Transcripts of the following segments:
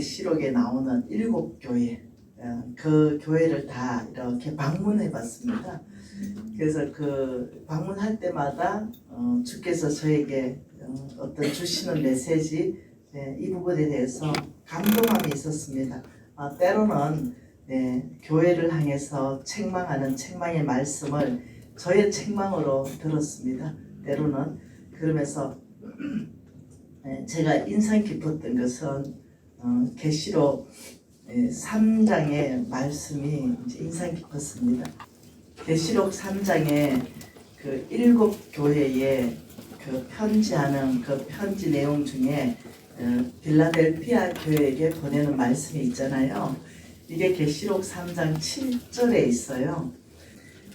계시록에 나오는 7교회, 그 교회를 다 이렇게 방문해 봤습니다. 그래서 그 방문할 때마다 주께서 저에게 어떤 주시는 메시지, 이 부분에 대해서 감동함이 있었습니다. 때로는 교회를 향해서 책망하는 책망의 말씀을 저의 책망으로 들었습니다. 때로는. 그러면서 제가 인상 깊었던 것은 계시록 3장의 말씀이 인상 깊었습니다. 계시록 3장에 그 7교회에 그 편지하는 그 편지 내용 중에 빌라델피아 교회에게 보내는 말씀이 있잖아요. 이게 계시록 3장 7절에 있어요.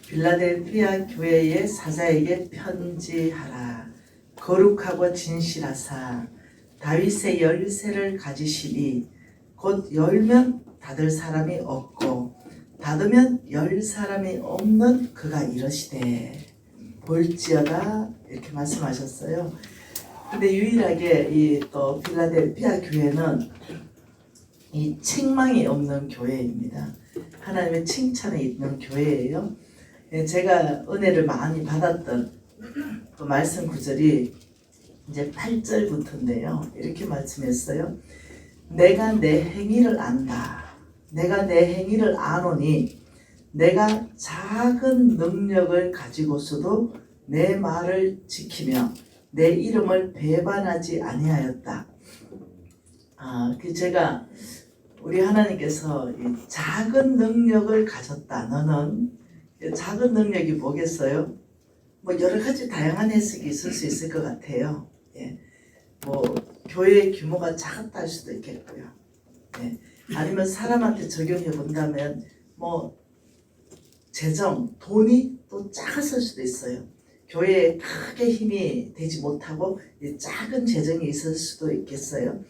빌라델피아 교회의 사자에게 편지하라. 거룩하고 진실하사 다윗의 열쇠를 가지시니 곧 열면 닫을 사람이 없고 닫으면 열 사람이 없는 그가 이러시되 볼지어다, 이렇게 말씀하셨어요. 근데 유일하게 이 또 빌라델피아 교회는 이 책망이 없는 교회입니다. 하나님의 칭찬이 있는 교회예요. 제가 은혜를 많이 받았던 그 말씀 구절이 이제 8절부터인데요. 이렇게 말씀했어요. 내가 내 행위를 안다. 내가 내 행위를 아노니 내가 작은 능력을 가지고서도 내 말을 지키며 내 이름을 배반하지 아니하였다. 제가 우리 하나님께서 이 작은 능력을 가졌다. 너는 작은 능력이 뭐겠어요? 뭐 여러 가지 다양한 해석이 있을 수 있을 것 같아요. 뭐 교회의 규모가 작았다 할 수도 있겠고요. 아니면 사람한테 적용해 본다면 뭐 재정, 돈이 또 작았을 수도 있어요. 교회에 크게 힘이 되지 못하고 작은 재정이 있을 수도 있겠어요.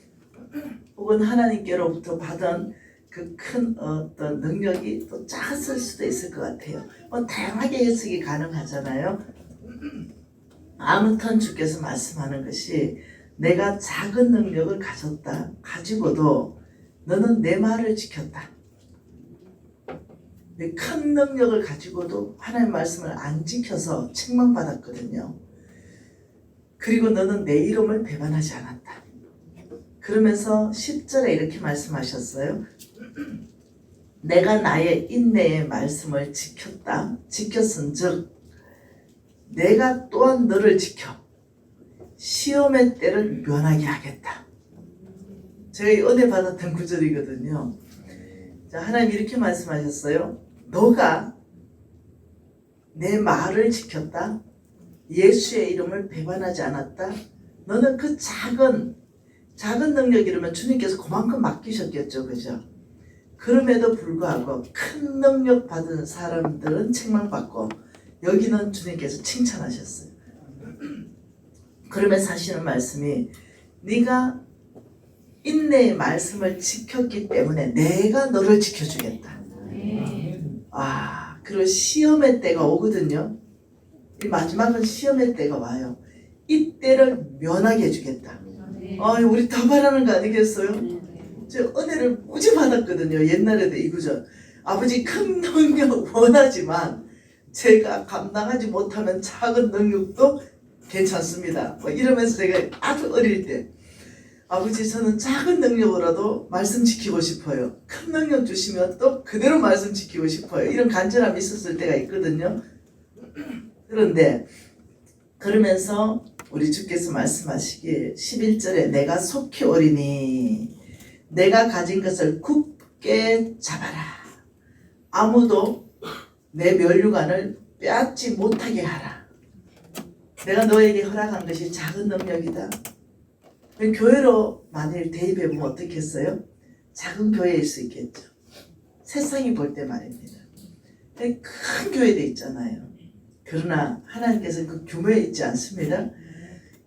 혹은 하나님께로부터 받은 그 큰 어떤 능력이 또 작았을 수도 있을 것 같아요. 뭐 다양하게 해석이 가능하잖아요. 아무튼 주께서 말씀하는 것이 내가 작은 능력을 가지고도 너는 내 말을 지켰다. 큰 능력을 가지고도 하나님 말씀을 안 지켜서 책망받았거든요. 그리고 너는 내 이름을 배반하지 않았다. 그러면서 10절에 이렇게 말씀하셨어요. 내가 나의 인내의 말씀을 지켰은즉 내가 또한 너를 지켜 시험의 때를 면하게 하겠다. 제가 은혜 받았던 구절이거든요. 자, 하나님 이렇게 말씀하셨어요. 너가 내 말을 지켰다. 예수의 이름을 배반하지 않았다. 너는 그 작은 능력이라면 주님께서 그만큼 맡기셨겠죠. 그죠? 그럼에도 불구하고 큰 능력 받은 사람들은 책망받고 여기는 주님께서 칭찬하셨어요. 그러면서 하시는 말씀이 네가 인내의 말씀을 지켰기 때문에 내가 너를 지켜주겠다. 그리고 시험의 때가 오거든요. 이 마지막은 시험의 때가 와요. 이때를 면하게 해주겠다. 우리 더 바라는 거 아니겠어요? 저 은혜를 무지 받았거든요. 옛날에도 이 구절. 아버지 큰 능력 원하지만 제가 감당하지 못하면 작은 능력도 괜찮습니다. 이러면서 제가 아주 어릴 때 아버지 저는 작은 능력으로라도 말씀 지키고 싶어요. 큰 능력 주시면 또 그대로 말씀 지키고 싶어요. 이런 간절함이 있었을 때가 있거든요. 그런데 그러면서 우리 주께서 말씀하시기에 11절에 내가 속히 오리니 내가 가진 것을 굳게 잡아라. 아무도 내 면류관을 빼앗지 못하게 하라. 내가 너에게 허락한 것이 작은 능력이다. 교회로 만일 대입해보면 어떻겠어요? 작은 교회일 수 있겠죠. 세상이 볼 때 말입니다. 큰 교회도 있잖아요. 그러나 하나님께서 그 규모에 있지 않습니다.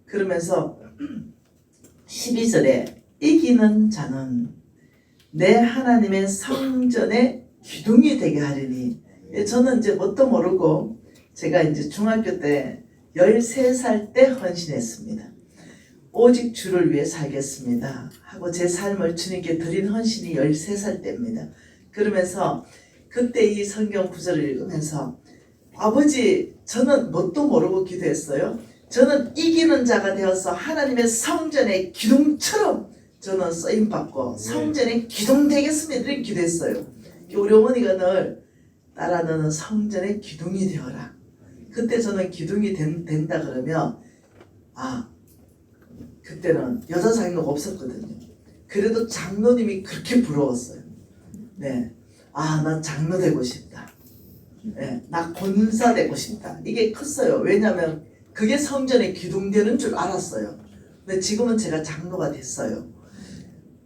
그러면서 12절에 이기는 자는 내 하나님의 성전의 기둥이 되게 하리니. 저는 이제 뭣도 모르고 제가 이제 중학교 때 13살 때 헌신했습니다. 오직 주를 위해 살겠습니다 하고 제 삶을 주님께 드린 헌신이 13살 때입니다. 그러면서 그때 이 성경 구절을 읽으면서 아버지, 저는 뭣도 모르고 기도했어요. 저는 이기는 자가 되어서 하나님의 성전의 기둥처럼 저는 쓰임받고 성전의 기둥 되겠습니다 이렇게 기도했어요. 우리 어머니가 늘 딸아 너는 성전의 기둥이 되어라. 그때 저는 기둥이 된다 그러면 그때는 여자 장로가 없었거든요. 그래도 장로님이 그렇게 부러웠어요. 네, 난 장로 되고 싶다. 네, 나 권사 되고 싶다. 이게 컸어요. 왜냐하면 그게 성전의 기둥 되는 줄 알았어요. 근데 지금은 제가 장로가 됐어요.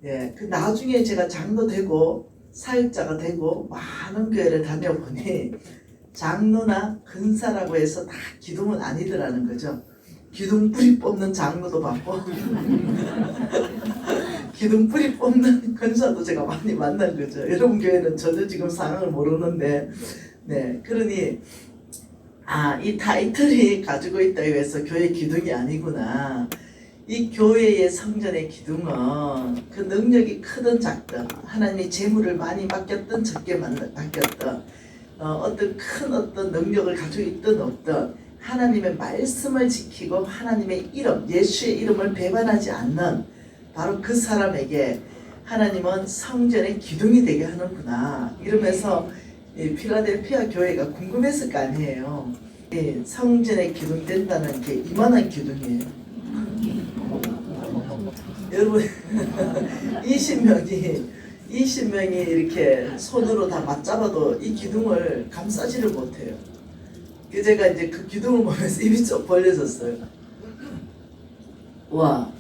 예, 그 나중에 제가 장로 되고 사역자가 되고 많은 교회를 다녀보니 장로나 근사라고 해서 다 기둥은 아니더라는 거죠. 기둥 뿌리 뽑는 장로도 봤고 기둥 뿌리 뽑는 근사도 제가 많이 만난 거죠. 여러분 교회는 전혀 지금 상황을 모르는데, 네, 그러니 이 타이틀이 가지고 있다고 해서 교회 기둥이 아니구나. 이 교회의 성전의 기둥은 그 능력이 크든 작든 하나님이 재물을 많이 맡겼든 적게 맡겼든 어떤 큰 능력을 가지고 있든 없든 하나님의 말씀을 지키고 하나님의 이름, 예수의 이름을 배반하지 않는 바로 그 사람에게 하나님은 성전의 기둥이 되게 하는구나 이러면서 필라델피아 교회가 궁금했을 거 아니에요. 성전의 기둥 된다는 게 이만한 기둥이에요. 여러분 20명이 이렇게 손으로 다 맞잡아도 이 기둥을 감싸지를 못해요. 제가 이제 그 기둥을 보면서 입이 쭉 벌려졌어요. 와,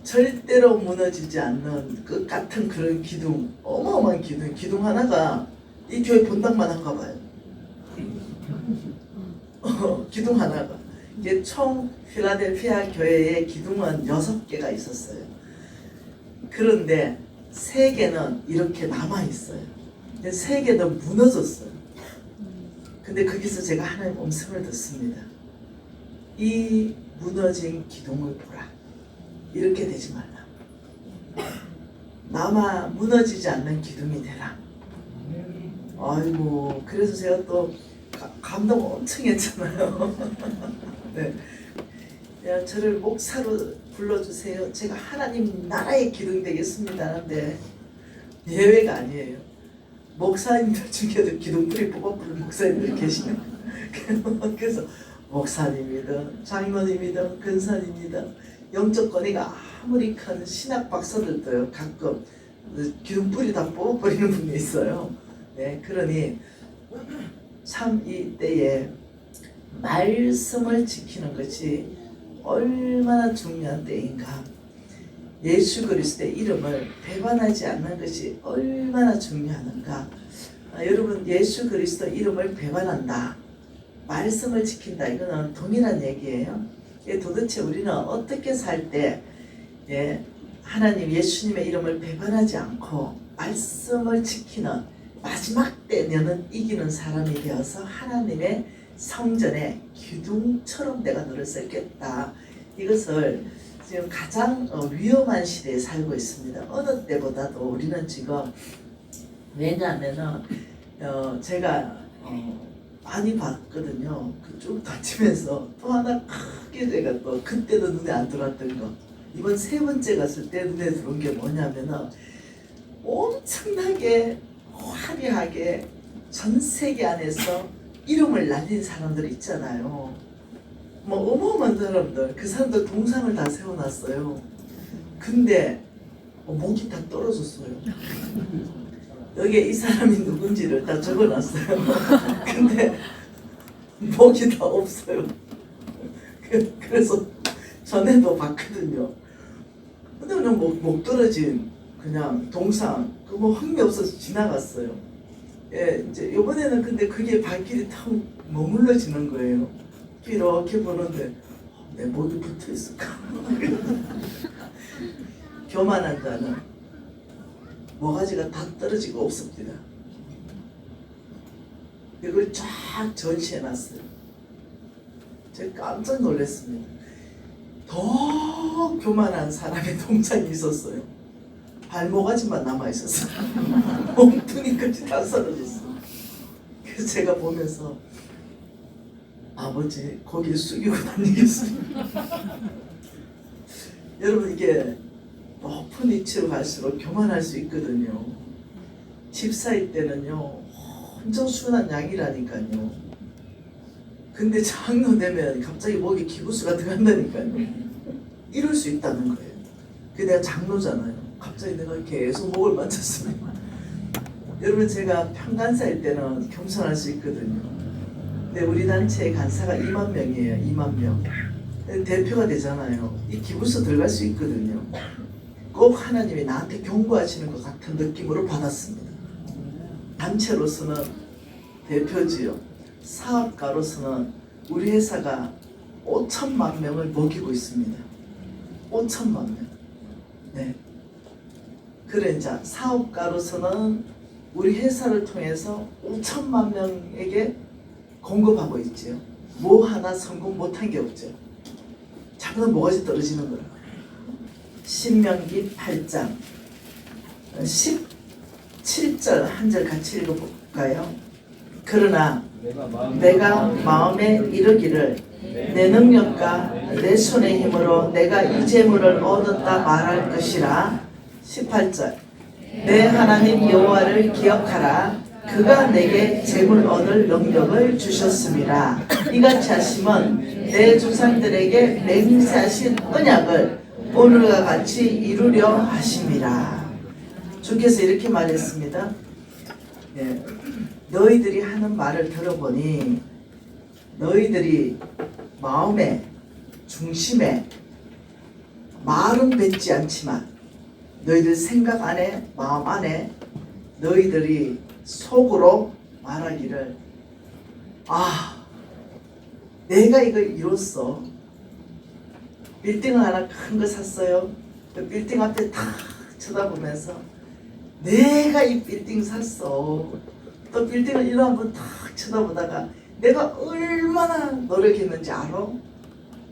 절대로 무너지지 않는 끝 같은 그런 기둥, 어마어마한 기둥 하나가 이 교회 본당만 한가 봐요. 기둥 하나가. 이게 총 필라델피아 교회의 기둥은 6개가 있었어요. 그런데 3개는 이렇게 남아있어요. 3개는 무너졌어요. 근데 거기서 제가 하나님 음성을 듣습니다. 이 무너진 기둥을 보라. 이렇게 되지 말라. 남아 무너지지 않는 기둥이 되라. 아이고, 그래서 제가 또 감동 엄청 했잖아요. 네. 야, 저를 목사로 불러주세요. 제가 하나님 나라의 기둥이 되겠습니다 하는데 예외가 아니에요. 목사님들 중에도 기둥뿌리 뽑아보는 목사님들 계시네요. 그래서 목사님이든 장로님이든 근사님이든 영적 권위가 아무리 큰 신학 박사들도요 가끔 기둥뿌리 다 뽑아버리는 분이 있어요. 네, 그러니 참 이때에 말씀을 지키는 것이 얼마나 중요한 때인가. 예수 그리스도의 이름을 배반하지 않는 것이 얼마나 중요한가. 여러분, 예수 그리스도 이름을 배반한다, 말씀을 지킨다, 이거는 동일한 얘기예요. 도대체 우리는 어떻게 살 때 하나님 예수님의 이름을 배반하지 않고 말씀을 지키는 마지막 때면은 이기는 사람이 되어서 하나님의 성전의 기둥처럼 내가 너를 쌓겠다. 이것을 지금 가장 위험한 시대에 살고 있습니다. 어느 때보다도 우리는 지금, 왜냐하면은 제가 많이 봤거든요. 쭉 다치면서 또 하나 크게 제가 또 그때도 눈에 안 들어왔던 거, 이번 3번째 갔을 때 눈에 들어온 게 뭐냐면은 엄청나게 화려하게 전 세계 안에서 이름을 날린 사람들 있잖아요. 뭐 어마어마한 사람들, 그 사람들 동상을 다 세워놨어요. 근데 목이 다 떨어졌어요. 여기에 이 사람이 누군지를 다 적어놨어요. 근데 목이 다 없어요. 그래서 전에도 봤거든요. 근데 그냥 목 떨어진 그냥 동상, 그거 흥미 없어서 지나갔어요. 이제 이번에는 근데 그게 발길이 탁 머물러지는 거예요. 이렇게 보는데 내 목이 붙어 있을까? 교만한 자는 모가지가 다 떨어지고 없습니다. 이걸 쫙 전시해놨어요. 제가 깜짝 놀랐습니다. 더 더 교만한 사람의 동상이 있었어요. 발모가지만 남아있었어요. 몸뚱이까지 다 사라졌어. 그래서 제가 보면서 아버지 고개를 숙이고 다니겠습니다. 여러분 이게 높은 위치로 갈수록 교만할 수 있거든요. 집사일 때는요 엄청 순한 양이라니까요. 근데 장로 되면 갑자기 목에 기부수가 들어간다니까요. 이럴 수 있다는 거예요. 근데 내가 장로잖아요. 갑자기 내가 계속 목을 만졌습니다. 여러분 제가 평간사일 때는 겸손할 수 있거든요. 근데 우리 단체의 간사가 2만 명이에요. 2만 명. 대표가 되잖아요. 이 기부수 들어갈 수 있거든요. 꼭 하나님이 나한테 경고하시는 것 같은 느낌으로 받았습니다. 단체로서는 대표지요. 사업가로서는 우리 회사가 5천만 명을 먹이고 있습니다. 5천만 명. 네. 그래 이제 사업가로서는 우리 회사를 통해서 5천만 명에게 공급하고 있지요. 뭐 하나 성공 못한 게 없죠. 자꾸만 뭐가지 떨어지는 거예요. 신명기 8장 17절 한 절 같이 읽어볼까요? 그러나 내가 마음에 이르기를 내 능력과 내 손의 힘으로 내가 이 재물을 얻었다 말할 것이라. 18절 내 하나님 여호와를 기억하라. 그가 내게 재물 얻을 능력을 주셨습니다. 이같이 하심은 내 조상들에게 맹세하신 언약을 오늘과 같이 이루려 하심이라. 주께서 이렇게 말했습니다. 네. 너희들이 하는 말을 들어보니 너희들이 마음에 중심에 말은 뱉지 않지만 너희들 생각 안에 마음 안에 너희들이 속으로 말하기를 내가 이걸 이뤘어. 빌딩을 하나 큰 거 샀어요. 그 빌딩 앞에 탁 쳐다보면서 내가 이 빌딩 샀어. 또 빌딩을 이러 한번 탁 쳐다보다가 내가 얼마나 노력했는지 알아?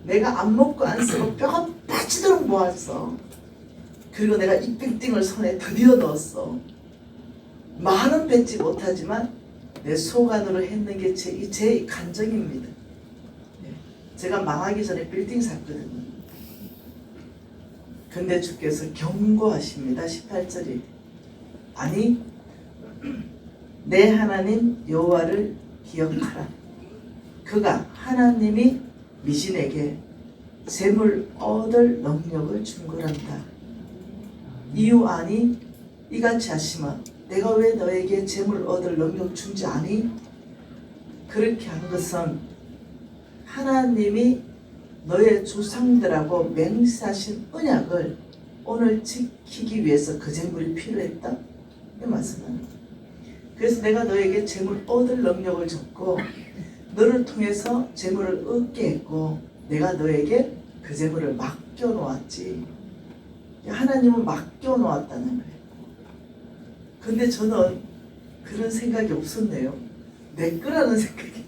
내가 안 먹고 안 쓰고 뼈가 빠지도록 모았어. 그리고 내가 이 빌딩을 손에 드디어 넣었어. 말은 뱉지 못하지만 내 속 안으로 했는 게 제 간정입니다. 제가 망하기 전에 빌딩 샀거든요. 근데 주께서 경고하십니다. 18절이 아니 내 하나님 여호와를 기억하라. 그가 하나님이 미신에게 재물 얻을 능력을 준 거란다. 이유 아니? 이같이 하시면 내가 왜 너에게 재물 얻을 능력 준지 아니? 그렇게 한 것은 하나님이 너의 조상들하고 맹세하신 언약을 오늘 지키기 위해서 그 재물이 필요했다. 이 말씀은. 그래서 내가 너에게 재물 얻을 능력을 줬고 너를 통해서 재물을 얻게 했고 내가 너에게 그 재물을 맡겨 놓았지. 하나님은 맡겨 놓았다는 거예요. 근데 저는 그런 생각이 없었네요. 내 거라는 생각이.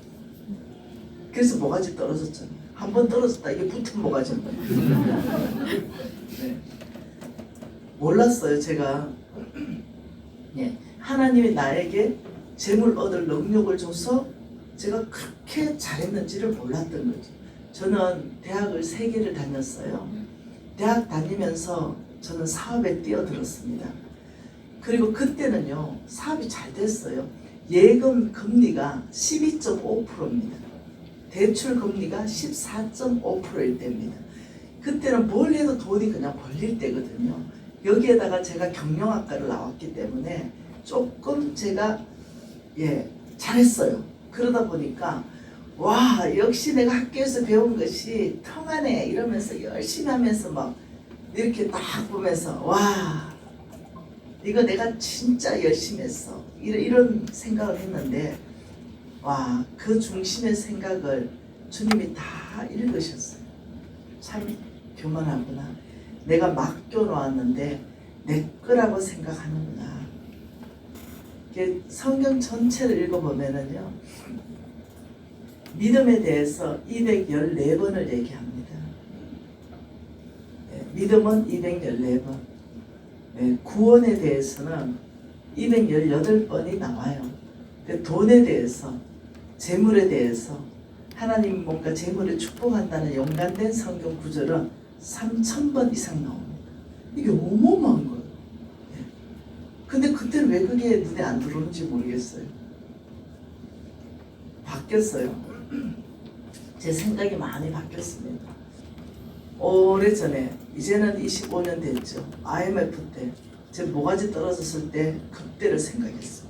그래서 모가지 떨어졌잖아요. 한 번 떨어졌다. 이게 붙은 모가지인 거예요. 네. 몰랐어요. 제가 하나님이 나에게 재물 얻을 능력을 줘서 제가 그렇게 잘했는지를 몰랐던 거죠. 저는 대학을 3개를 다녔어요. 대학 다니면서 저는 사업에 뛰어들었습니다. 그리고 그때는요 사업이 잘 됐어요. 예금 금리가 12.5%입니다. 대출 금리가 14.5%일 때입니다. 그때는 뭘 해도 돈이 그냥 벌릴 때거든요. 여기에다가 제가 경영학과를 나왔기 때문에 조금 제가 잘했어요. 그러다 보니까 와 역시 내가 학교에서 배운 것이 통하네 이러면서 열심히 하면서 막 이렇게 딱 보면서 와 이거 내가 진짜 열심히 했어 이런 생각을 했는데 와 그 중심의 생각을 주님이 다 읽으셨어요. 참 교만하구나. 내가 맡겨놓았는데 내 거라고 생각하는구나. 성경 전체를 읽어보면은요 믿음에 대해서 214번을 얘기합니다. 믿음은 214번. 네, 구원에 대해서는 218번이 나와요. 돈에 대해서, 재물에 대해서 하나님 뭔가 재물을 축복한다는 연관된 성경 구절은 3000번 이상 나옵니다. 이게 어마어마한 거예요. 네. 근데 그때는 왜 그게 눈에 안 들어오는지 모르겠어요. 바뀌었어요. 제 생각이 많이 바뀌었습니다. 오래전에, 이제는 25년 됐죠. IMF 때 제 모가지 떨어졌을 때 그때를 생각했어요.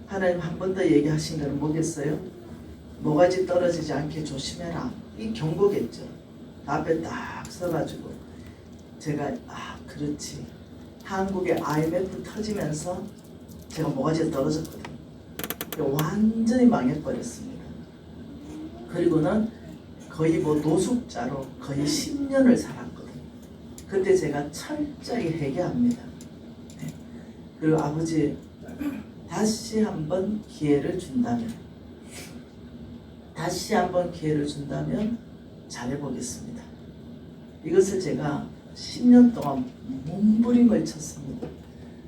하나님 한 번 더 얘기하신 거는 뭐겠어요? 모가지 떨어지지 않게 조심해라. 이 경고겠죠. 앞에 딱 서가지고 제가 그렇지. 한국의 IMF 터지면서 제가 모가지가 떨어졌거든요. 완전히 망해버렸습니다. 그리고는 거의 노숙자로 거의 10년을 살았거든요. 그때 제가 철저히 회개합니다. 네. 그리고 아버지 다시 한번 기회를 준다면 잘해보겠습니다. 이것을 제가 10년 동안 몸부림을 쳤습니다.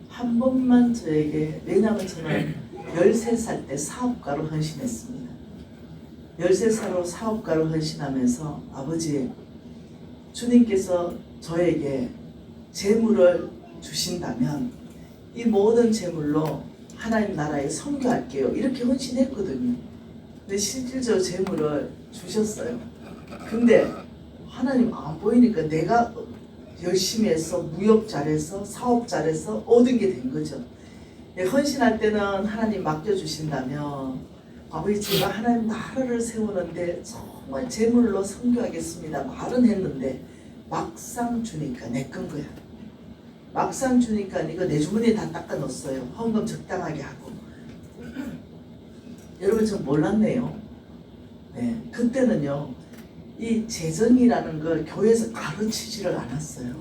한 번만 저에게, 왜냐하면 저는 13살 때 사업가로 헌신했습니다. 13살로 사업가로 헌신하면서 아버지, 주님께서 저에게 재물을 주신다면 이 모든 재물로 하나님 나라에 선교할게요. 이렇게 헌신했거든요. 근데 실질적으로 재물을 주셨어요. 근데 하나님 안 보이니까 내가 열심히 해서 무역 잘해서 사업 잘해서 얻은 게 된 거죠. 헌신할 때는 하나님 맡겨주신다면 아버지 제가 하나님 나라를 세우는데 정말 재물로 선교하겠습니다 말은 했는데 막상 주니까 내 건 거야. 막상 주니까 이거 내 주머니에 다 닦아 넣었어요. 헌금 적당하게 하고. 여러분 전 몰랐네요. 네, 그때는요 이 재정이라는 걸 교회에서 가르치지를 않았어요.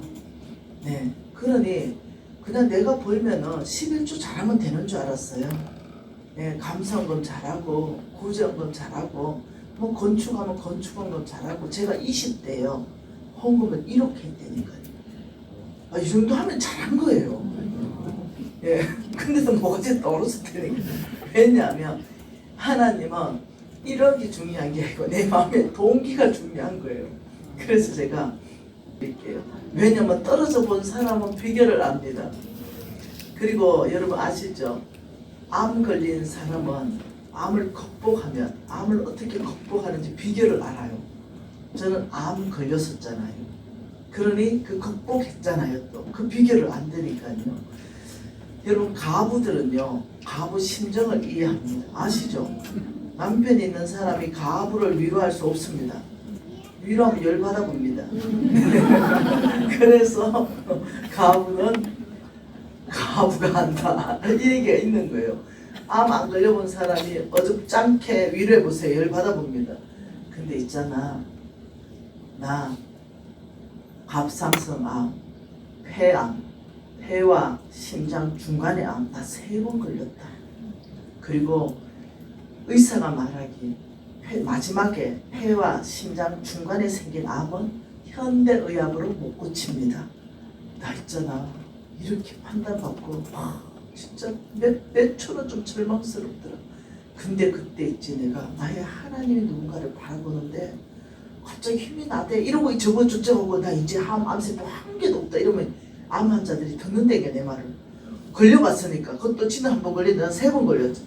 네, 그러니 그냥 내가 벌면은 11조 잘하면 되는 줄 알았어요. 네, 감사헌금 잘하고 구제헌금 잘하고 건축하면 건축헌금 잘하고. 제가 20대요 헌금을 이렇게 했다니까요. 이 정도 하면 잘한 거예요. 예, 근데도 뭐가 떨어졌다니까. 왜냐하면 하나님은 1억이 중요한 게 아니고 내 마음의 동기가 중요한 거예요. 그래서 제가 드릴게요. 왜냐면 떨어져 본 사람은 비결을 압니다. 그리고 여러분 아시죠? 암 걸린 사람은 암을 극복하면 암을 어떻게 극복하는지 비결을 알아요. 저는 암 걸렸었잖아요. 그러니 그 극복했잖아요. 또 그 비결을 안 되니까요. 여러분 가부들은요 가부 심정을 이해합니다. 아시죠? 남편이 있는 사람이 가부를 위로할 수 없습니다. 위로하면 열받아 봅니다. 그래서 가부는 가부가 한다 이 얘기가 있는 거예요. 암 안 걸려본 사람이 어줍잖게 위로해보세요. 열받아 봅니다. 근데 있잖아, 나 갑상선암, 폐암, 폐와 심장 중간에 암 다 3번 걸렸다. 그리고 의사가 말하기 마지막에 폐와 심장 중간에 생긴 암은 현대의학으로 못 고칩니다. 나 있잖아 이렇게 판단받고 진짜 몇 초는 좀 절망스럽더라. 근데 그때 있지 내가 나의 하나님이 누군가를 바라보는데 갑자기 힘이 나대 이러고 저쩌고 나 이제 암세포 한 개도 없다 이러면 암 환자들이 듣는다니까 내 말을. 걸려봤으니까 그것도 지난 한 번 걸리는데 난 3번 걸렸죠.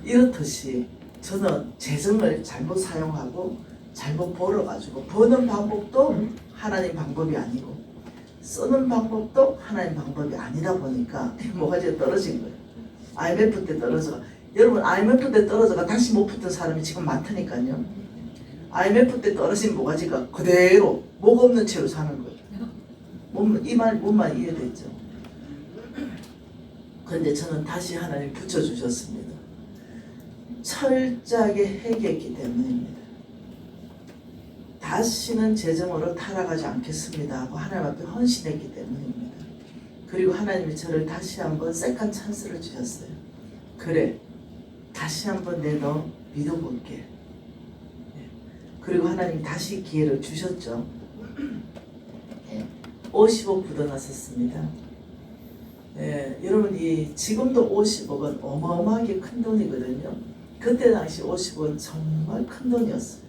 이렇듯이 저는 재정을 잘못 사용하고 잘못 벌어가지고 버는 방법도 하나님 방법이 아니고 쓰는 방법도 하나님 방법이 아니다 보니까 모가지가 떨어진 거예요. IMF 때 떨어져가. 여러분 IMF 때 떨어져가 다시 못 붙은 사람이 지금 많다니까요. IMF 때 떨어진 모가지가 그대로 목 없는 채로 사는 거예요. 뭔만 이해됐죠? 그런데 저는 다시 하나님 붙여주셨습니다. 철저하게 회개했기 때문입니다. 다시는 재정으로 타락하지 않겠습니다 하고 하나님 앞에 헌신했기 때문입니다. 그리고 하나님이 저를 다시 한번 세컨 찬스를 주셨어요. 그래, 다시 한번 너 믿어볼게. 그리고 하나님 다시 기회를 주셨죠. 50억 굳어놨었습니다. 예, 여러분 지금도 50억은 어마어마하게 큰 돈이거든요. 그때 당시 50억은 정말 큰 돈이었어요.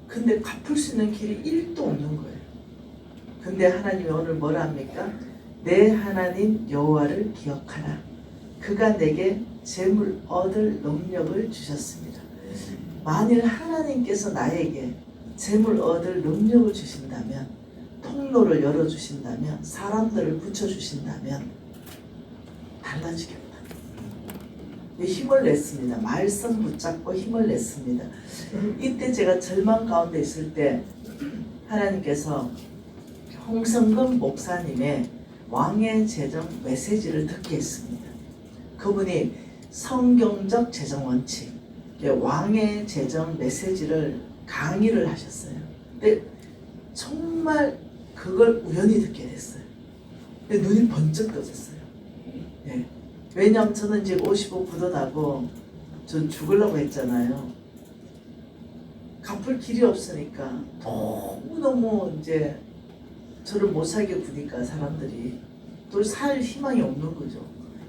근데 갚을 수 있는 길이 1도 없는 거예요. 근데 하나님이 오늘 뭐라 합니까? 내 하나님 여호와를 기억하라. 그가 내게 재물 얻을 능력을 주셨습니다. 만일 하나님께서 나에게 재물 얻을 능력을 주신다면, 통로를 열어주신다면, 사람들을 붙여주신다면 달라지겠다. 힘을 냈습니다. 말씀 붙잡고 힘을 냈습니다. 이때 제가 절망 가운데 있을 때 하나님께서 홍성금 목사님의 왕의 재정 메시지를 듣게 했습니다. 그분이 성경적 재정 원칙, 왕의 재정 메시지를 강의를 하셨어요. 근데 정말 그걸 우연히 듣게 됐어요. 눈이 번쩍 떠졌어요. 네. 왜냐하면 저는 이제 55 굳어나고 전 죽으려고 했잖아요. 갚을 길이 없으니까 너무너무 이제 저를 못 살게 구니까 사람들이 또 살 희망이 없는 거죠.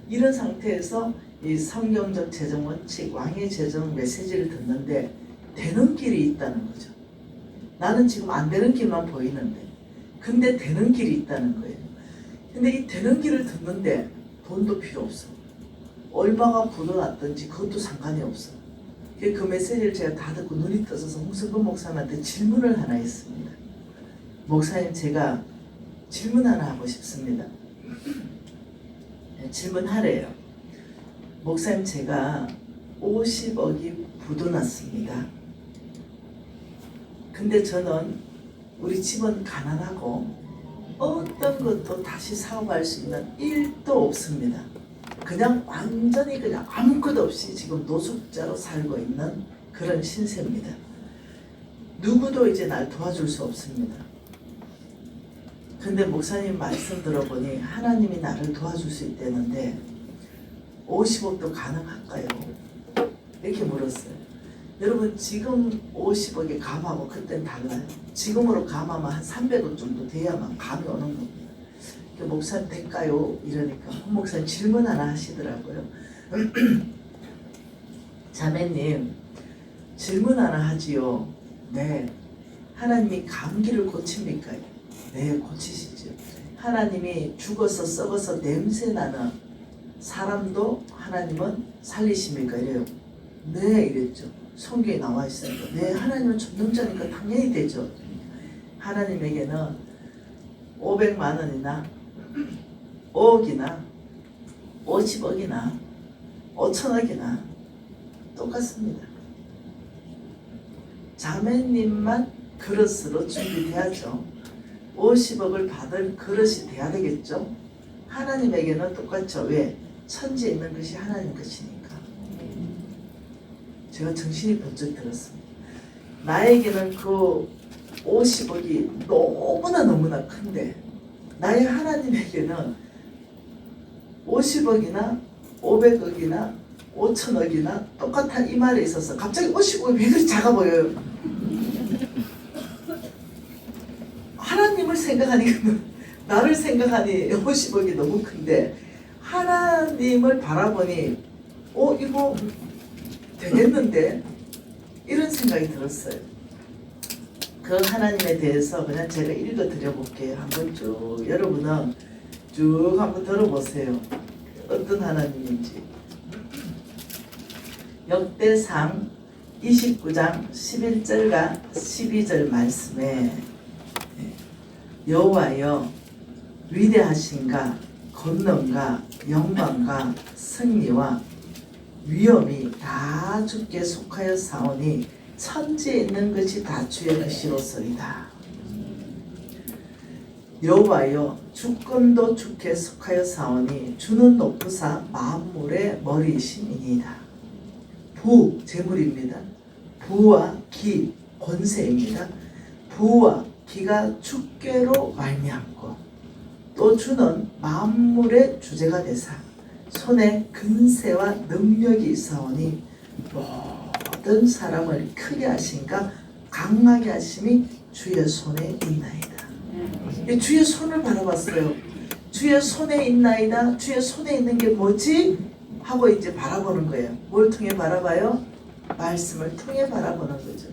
이런 상태에서 이 성경적 재정 원칙, 왕의 재정 메시지를 듣는데 되는 길이 있다는 거죠. 나는 지금 안 되는 길만 보이는데 근데 되는 길이 있다는 거예요. 근데 이 되는 길을 듣는데 돈도 필요 없어. 얼마가 굳어놨든지 그것도 상관이 없어. 그 메시지를 제가 다 듣고 눈이 떠져서 홍성근 목사님한테 질문을 하나 했습니다. 목사님, 제가 질문 하나 하고 싶습니다. 질문하래요. 목사님, 제가 50억이 굳어놨습니다. 근데 저는 우리 집은 가난하고 어떤 것도 다시 사고할 수 있는 일도 없습니다. 그냥 완전히 그냥 아무것도 없이 지금 노숙자로 살고 있는 그런 신세입니다. 누구도 이제 날 도와줄 수 없습니다. 근데 목사님 말씀 들어보니 하나님이 나를 도와줄 수 있다는데 50억도 가능할까요? 이렇게 물었어요. 여러분, 지금 50억에 감하고 그때는 달라요. 지금으로 감하면 한 300억 정도 돼야만 감이 오는 겁니다. 목사님 될까요? 이러니까 목사님 질문 하나 하시더라고요. 자매님, 질문 하나 하지요. 네. 하나님이 감기를 고칩니까? 네, 고치시죠. 하나님이 죽어서 썩어서 냄새나는 사람도 하나님은 살리십니까? 이래요. 네, 이랬죠. 성경에 나와 있으니까. 네, 하나님은 전능자니까 당연히 되죠. 하나님에게는 500만 원이나 5억이나 50억이나 5천억이나 똑같습니다. 자매님만 그릇으로 준비돼야죠. 50억을 받을 그릇이 돼야 되겠죠. 하나님에게는 똑같죠. 왜? 천지에 있는 것이 하나님 것이니까. 제가 정신이 번쩍 들었습니다. 나에게는 그 50억이 너무나 큰데 나의 하나님에게는 50억이나 500억이나 5천억이나 똑같아. 이 말에 있어서 갑자기 50억이 왜 그리 작아 보여요? 하나님을 생각하니까 나를 생각하니 50억이 너무 큰데 하나님을 바라보니 이거 되겠는데? 이런 생각이 들었어요. 그 하나님에 대해서 그냥 제가 읽어 드려볼게요. 한번 쭉 여러분은 쭉 한번 들어보세요. 어떤 하나님인지. 역대상 29장 11절과 12절 말씀에 여호와여 위대하신가 권능과 영광과 승리와 위엄이 다 주께 속하여 사오니 천지에 있는 것이 다 주의 것이로소이다. 여호와여 주권도 주께 속하여 사오니 주는 높으사 만물의 머리이심이니이다. 부, 재물입니다. 부와 기, 권세입니다. 부와 기가 주께로 말미암고 또 주는 만물의 주제가 되사 손에 근세와 능력이 있사오니 모든 사람을 크게 하신가 강하게 하심이 주의 손에 있나이다. 주의 손을 바라봤어요. 주의 손에 있나이다. 주의 손에 있는 게 뭐지? 하고 이제 바라보는 거예요. 뭘 통해 바라봐요? 말씀을 통해 바라보는 거죠.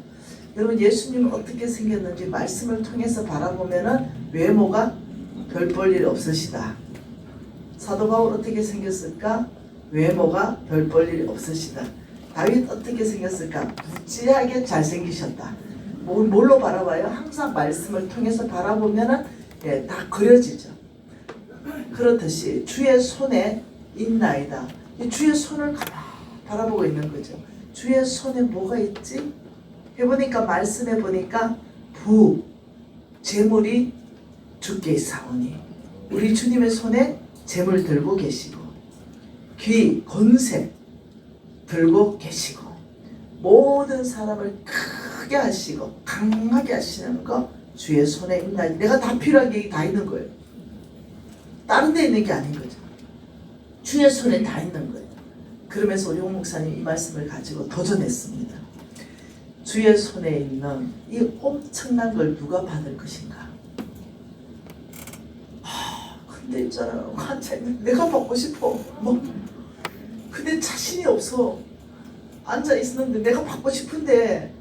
여러분 예수님은 어떻게 생겼는지 말씀을 통해서 바라보면은 외모가 별 볼 일 없으시다. 사도 바울 어떻게 생겼을까? 외모가 별 볼 일 없으시다. 다윗 어떻게 생겼을까? 무지하게 잘생기셨다. 뭘로 바라봐요? 항상 말씀을 통해서 바라보면은 다 그려지죠. 그렇듯이 주의 손에 있나이다. 주의 손을 바라보고 있는 거죠. 주의 손에 뭐가 있지? 해보니까 말씀해 보니까 재물이 주께 있사오니 우리 주님의 손에 재물 들고 계시고 권세 들고 계시고 모든 사람을 크게 하시고 강하게 하시는 거 주의 손에 있나. 내가 다 필요한 게 다 있는 거예요. 다른 데 있는 게 아닌 거죠. 주의 손에 다 있는 거예요. 그러면서 우리 홍 목사님 이 말씀을 가지고 도전했습니다. 주의 손에 있는 이 엄청난 걸 누가 받을 것인가? 근데 있잖아요. 내가 받고 싶어. 근데 자신이 없어. 앉아 있었는데 내가 받고 싶은데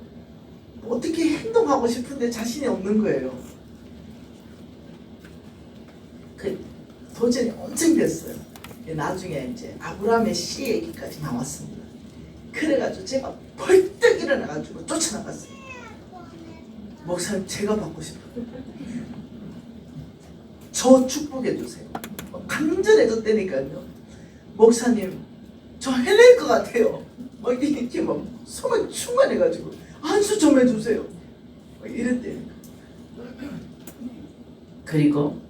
어떻게 행동하고 싶은데 자신이 없는 거예요. 도전이 엄청 됐어요. 나중에 이제 아브라함의 씨 얘기까지 나왔습니다. 그래가지고 제가 벌떡 일어나가지고 쫓아나갔어요. 목사님 제가 받고 싶어요. 저 축복해 주세요. 간절해졌다니까요. 목사님 저 해낼 것 같아요. 이렇게 막 손을 충만해가지고 안수 좀 해주세요. 이랬대요. 그리고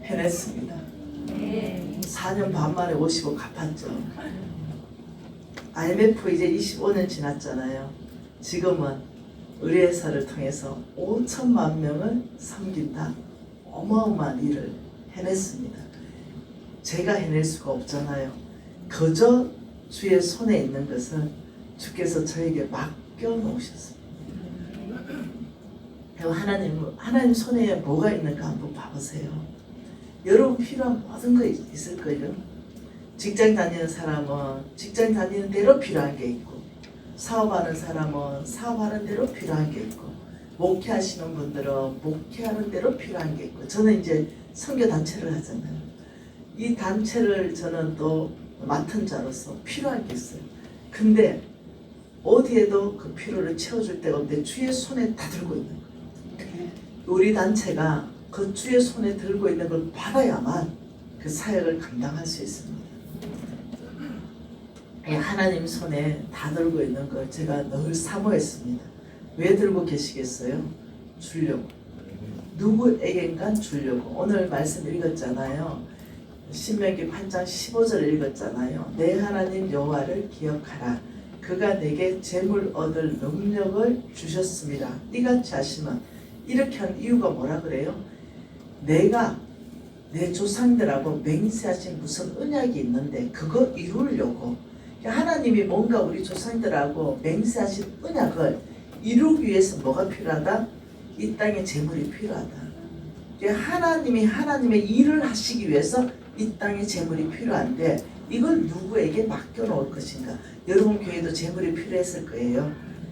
해냈습니다. 4년 반 만에 50억 갚았죠. IMF 이제 25년 지났잖아요. 지금은 의뢰사를 통해서 5천만 명을 섬긴다. 어마어마한 일을 해냈습니다. 제가 해낼 수가 없잖아요. 그저 주의 손에 있는 것은 주께서 저에게 맡겨놓으셨습니다. 하나님 손에 뭐가 있는가 한번 봐보세요. 여러분 필요한 모든 거 있을걸요. 직장 다니는 사람은 직장 다니는 대로 필요한 게 있고, 사업하는 사람은 사업하는 대로 필요한 게 있고, 목회하시는 분들은 목회하는 대로 필요한 게 있고, 저는 이제 선교 단체를 하잖아요. 이 단체를 저는 또 맡은 자로서 필요한 게 있어요. 근데 어디에도 그 필요를 채워줄 데가 없는데 주의 손에 다 들고 있는 거예요. 우리 단체가 그 주의 손에 들고 있는 걸 받아야만 그 사역을 감당할 수 있습니다. 하나님 손에 다 들고 있는 걸 제가 늘 사모했습니다. 왜 들고 계시겠어요? 주려고. 누구에겐가 주려고. 오늘 말씀 읽었잖아요. 신명기 8장 15절 읽었잖아요. 내 하나님 여호와를 기억하라. 그가 내게 재물 얻을 능력을 주셨습니다. 이같이 하시면 이렇게 한 이유가 뭐라 그래요? 내가 내 조상들하고 맹세하신 무슨 언약이 있는데 그거 이루려고 하나님이 뭔가 우리 조상들하고 맹세하신 언약을 이루기 위해서 뭐가 필요하다? 이 땅에 재물이 필요하다. 하나님이 하나님의 일을 하시기 위해서 이 땅에 재물이 필요한데 이걸 누구에게 맡겨놓을 것인가? 여러분 교회도 재물이 필요했을 거예요.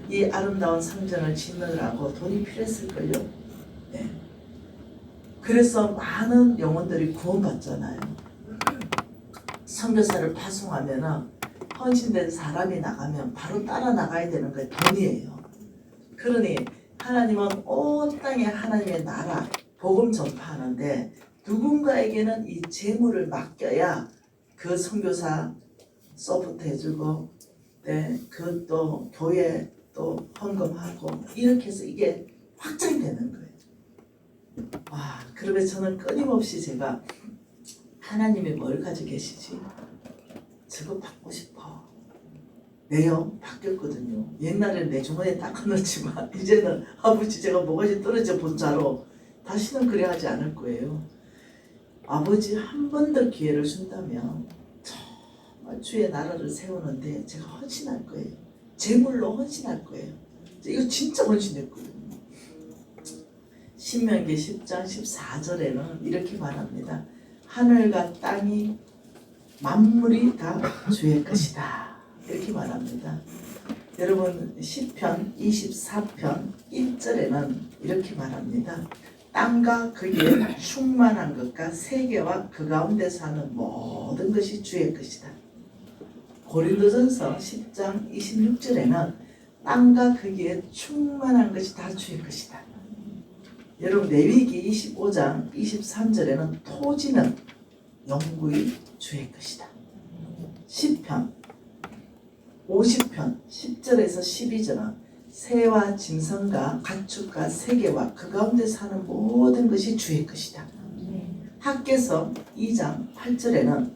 이 아름다운 성전을 짓느라고 돈이 필요했을걸요. 네. 그래서 많은 영혼들이 구원받잖아요. 선교사를 파송하면 헌신된 사람이 나가면 바로 따라 나가야 되는 게 돈이에요. 그러니 하나님은 온 땅에 하나님의 나라 복음 전파하는데 누군가에게는 이 재물을 맡겨야 그 선교사 서포트 해주고 그것도 교회 또 헌금하고 이렇게 해서 이게 확장이 되는 거예요. 와, 그러면 저는 끊임없이 제가 하나님이 뭘 가지고 계시지? 저거 받고 싶어. 내요? 바뀌었거든요. 옛날에는 내 주머니에 딱 넣었지만 이제는 아버지 제가 뭐가지 떨어져 본 자로 다시는 그래 하지 않을 거예요. 아버지 한 번 더 기회를 준다면 정말 주의 나라를 세우는데 제가 헌신할 거예요. 제물로 헌신할 거예요. 이거 진짜 헌신했거든요. 신명기 10장 14절에는 이렇게 말합니다. 하늘과 땅이 만물이 다 주의 것이다. 이렇게 말합니다. 여러분 시편 24편 1절에는 이렇게 말합니다. 땅과 거기에 충만한 것과 세계와 그 가운데 사는 모든 것이 주의 것이다. 고린도전서 10장 26절에는 땅과 거기에 충만한 것이 다 주의 것이다. 여러분 레위기 25장 23절에는 토지는 영구히 주의 것이다. 시편 50편 10절에서 12절은 새와 짐승과 가축과 세계와 그 가운데 사는 모든 것이 주의 것이다. 학개서 2장 8절에는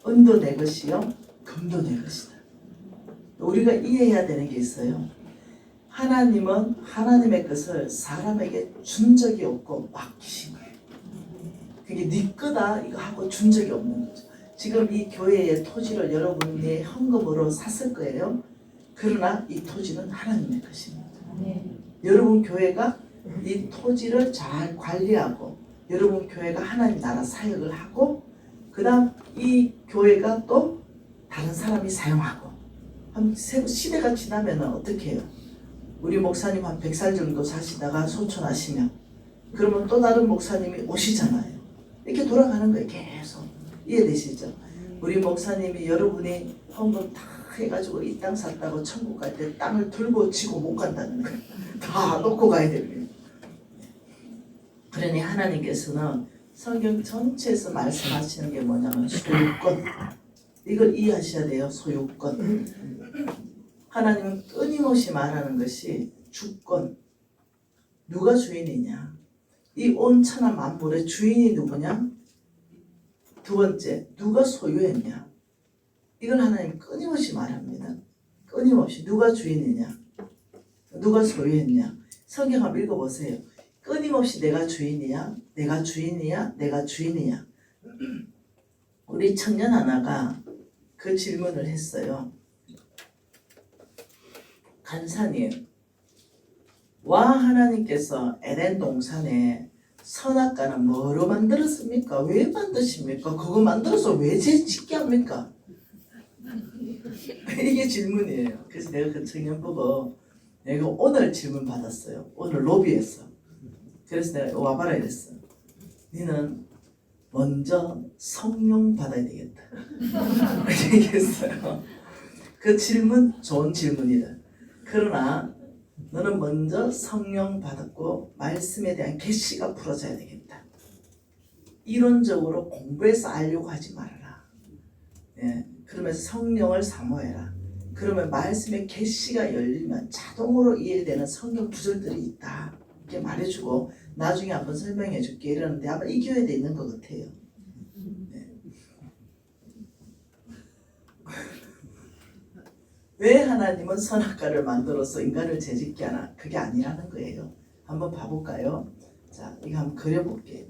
은도 내 것이요 금도 내 것이다. 우리가 이해해야 되는 게 있어요. 하나님은 하나님의 것을 사람에게 준 적이 없고 맡기신 거예요. 그게 네 거다 이거 하고 준 적이 없는 거죠. 지금 이 교회의 토지를 여러분이 헌금으로 샀을 거예요. 그러나 이 토지는 하나님의 것입니다. 여러분 교회가 이 토지를 잘 관리하고 여러분 교회가 하나님 나라 사역을 하고 그 다음 이 교회가 또 다른 사람이 사용하고 한 시대가 지나면 어떻게 해요? 우리 목사님 한 100살 정도 사시다가 소천하시면 그러면 또 다른 목사님이 오시잖아요. 이렇게 돌아가는 거예요. 계속. 이해되시죠? 우리 목사님이 여러분이 헌금 다 해가지고 이 땅 샀다고 천국 갈 때 땅을 들고 지고 못 간다는 거예요. 다 놓고 가야 됩니다. 그러니 하나님께서는 성경 전체에서 말씀하시는 게 뭐냐면 소유권. 이걸 이해하셔야 돼요. 소유권. 하나님은 끊임없이 말하는 것이 주권. 누가 주인이냐? 이 온 천하 만물의 주인이 누구냐? 두 번째, 누가 소유했냐? 이걸 하나님 끊임없이 말합니다. 끊임없이 누가 주인이냐? 누가 소유했냐? 성경 한번 읽어보세요. 끊임없이 내가 주인이야? 내가 주인이야? 내가 주인이야? 우리 청년 하나가 그 질문을 했어요. 간사님, 와 하나님께서 에덴 동산에 선악과는 뭐로 만들었습니까? 왜 만드십니까? 그거 만들어서 왜 죄 짓게 합니까? 이게 질문이에요. 그래서 내가 그 청년 보고 내가 오늘 질문 받았어요. 오늘 로비에서. 그래서 내가 와봐라 이랬어. 너는 먼저 성령 받아야 되겠다. 얘기했어요. 그 질문 좋은 질문이다. 그러나 너는 먼저 성령 받았고 말씀에 대한 계시가 풀어져야 되겠다. 이론적으로 공부해서 알려고 하지 말아라. 예, 그러면서 성령을 사모해라. 그러면 말씀의 계시가 열리면 자동으로 이해되는 성경 구절들이 있다. 이렇게 말해주고 나중에 한번 설명해 줄게 이러는데 아마 이 교회에 있는 것 같아요. 네. 왜 하나님은 선악과를 만들어서 인간을 죄짓게 하나? 그게 아니라는 거예요. 한번 봐볼까요? 자, 이거 한번 그려볼게요.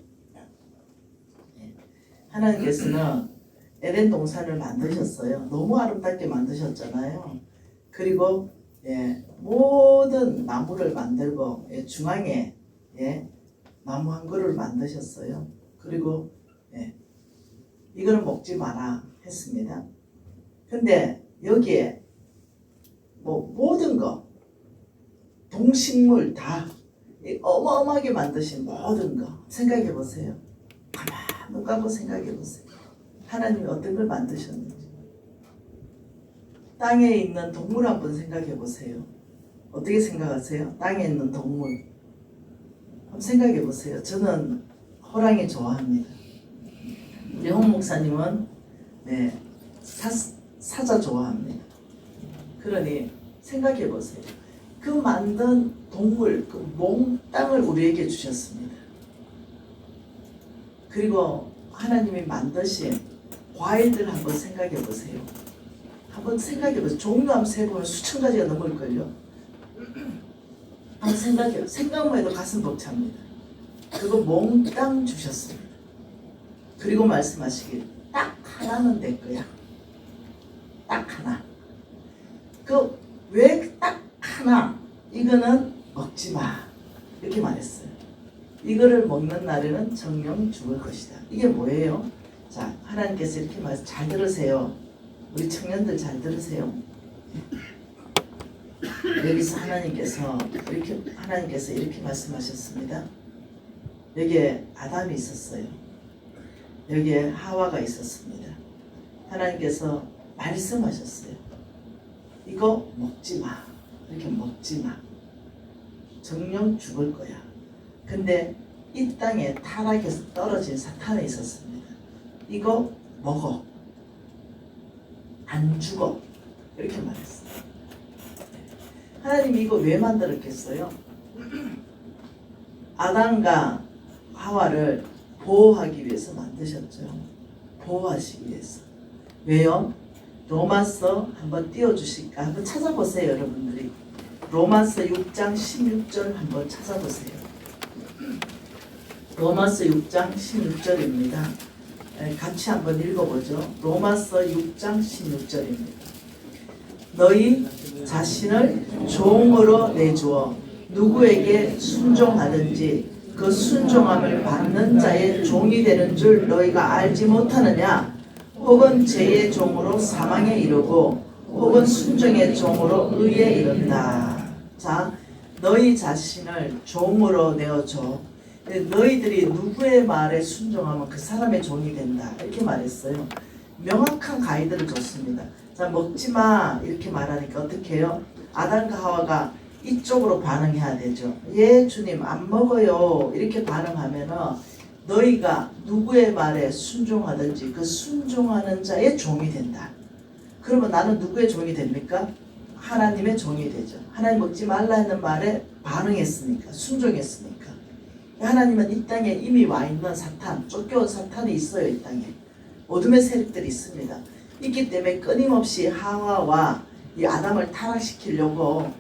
하나님께서는 에덴 동산을 만드셨어요. 너무 아름답게 만드셨잖아요. 그리고 모든 나무를 만들고 중앙에 나무 한 그루를 만드셨어요. 그리고 이거는 먹지 마라 했습니다. 근데 여기에 모든 거 동식물 다 어마어마하게 만드신 모든 거 생각해 보세요. 가만 눈 감고 생각해 보세요. 하나님이 어떤 걸 만드셨는지. 땅에 있는 동물 한번 생각해 보세요. 어떻게 생각하세요? 땅에 있는 동물 한번 생각해 보세요. 저는 호랑이 좋아합니다. 우리 홍 목사님은 사자 좋아합니다. 그러니 생각해 보세요. 그 만든 동물, 그 몽땅을 우리에게 주셨습니다. 그리고 하나님이 만드신 과일들 한번 생각해 보세요. 한번 생각해 보세요. 종류 한번 세보면 수천 가지가 넘을걸요. 한번 생각해요. 생각만 해도 가슴 벅찹니다. 그거 몽땅 주셨습니다. 그리고 말씀하시길 딱 하나는 내 거야. 딱 하나. 그 왜 딱 하나? 이거는 먹지 마. 이렇게 말했어요. 이거를 먹는 날에는 정령 죽을 것이다. 이게 뭐예요? 자, 하나님께서 이렇게 말씀 잘 들으세요. 우리 청년들 잘 들으세요. 여기서 하나님께서 이렇게 말씀하셨습니다. 여기에 아담이 있었어요. 여기에 하와가 있었습니다. 하나님께서 말씀하셨어요. 이거 먹지 마. 이렇게 먹지 마. 정령 죽을 거야. 근데 이 땅에 타락해서 떨어진 사탄이 있었습니다. 이거 먹어. 안 죽어. 이렇게 말했어요. 하나님이 이거 왜 만들었겠어요? 아담과 하와를 보호하기 위해서 만드셨죠. 보호하시기 위해서. 왜요? 로마서 한번 띄워주실까? 한번 찾아보세요, 여러분들이. 로마서 6장 16절 한번 찾아보세요. 로마서 6장 16절입니다. 같이 한번 읽어보죠. 로마서 6장 16절입니다. 너희 자신을 종으로 내주어 누구에게 순종하든지 그 순종함을 받는 자의 종이 되는 줄 너희가 알지 못하느냐? 혹은 죄의 종으로 사망에 이르고 혹은 순종의 종으로 의에 이른다. 자, 너희 자신을 종으로 내어줘. 너희들이 누구의 말에 순종하면 그 사람의 종이 된다. 이렇게 말했어요. 명확한 가이드를 줬습니다. 자, 먹지 마 이렇게 말하니까 어떻게 해요? 아담과 하와가 이쪽으로 반응해야 되죠. 예, 주님 안 먹어요. 이렇게 반응하면은 너희가 누구의 말에 순종하든지 그 순종하는 자의 종이 된다. 그러면 나는 누구의 종이 됩니까? 하나님의 종이 되죠. 하나님 먹지 말라 하는 말에 반응했으니까, 순종했으니까. 하나님은 이 땅에 이미 와 있는 사탄, 쫓겨온 사탄이 있어요. 이 땅에 어둠의 세력들이 있습니다. 있기 때문에 끊임없이 하와와 이 아담을 타락시키려고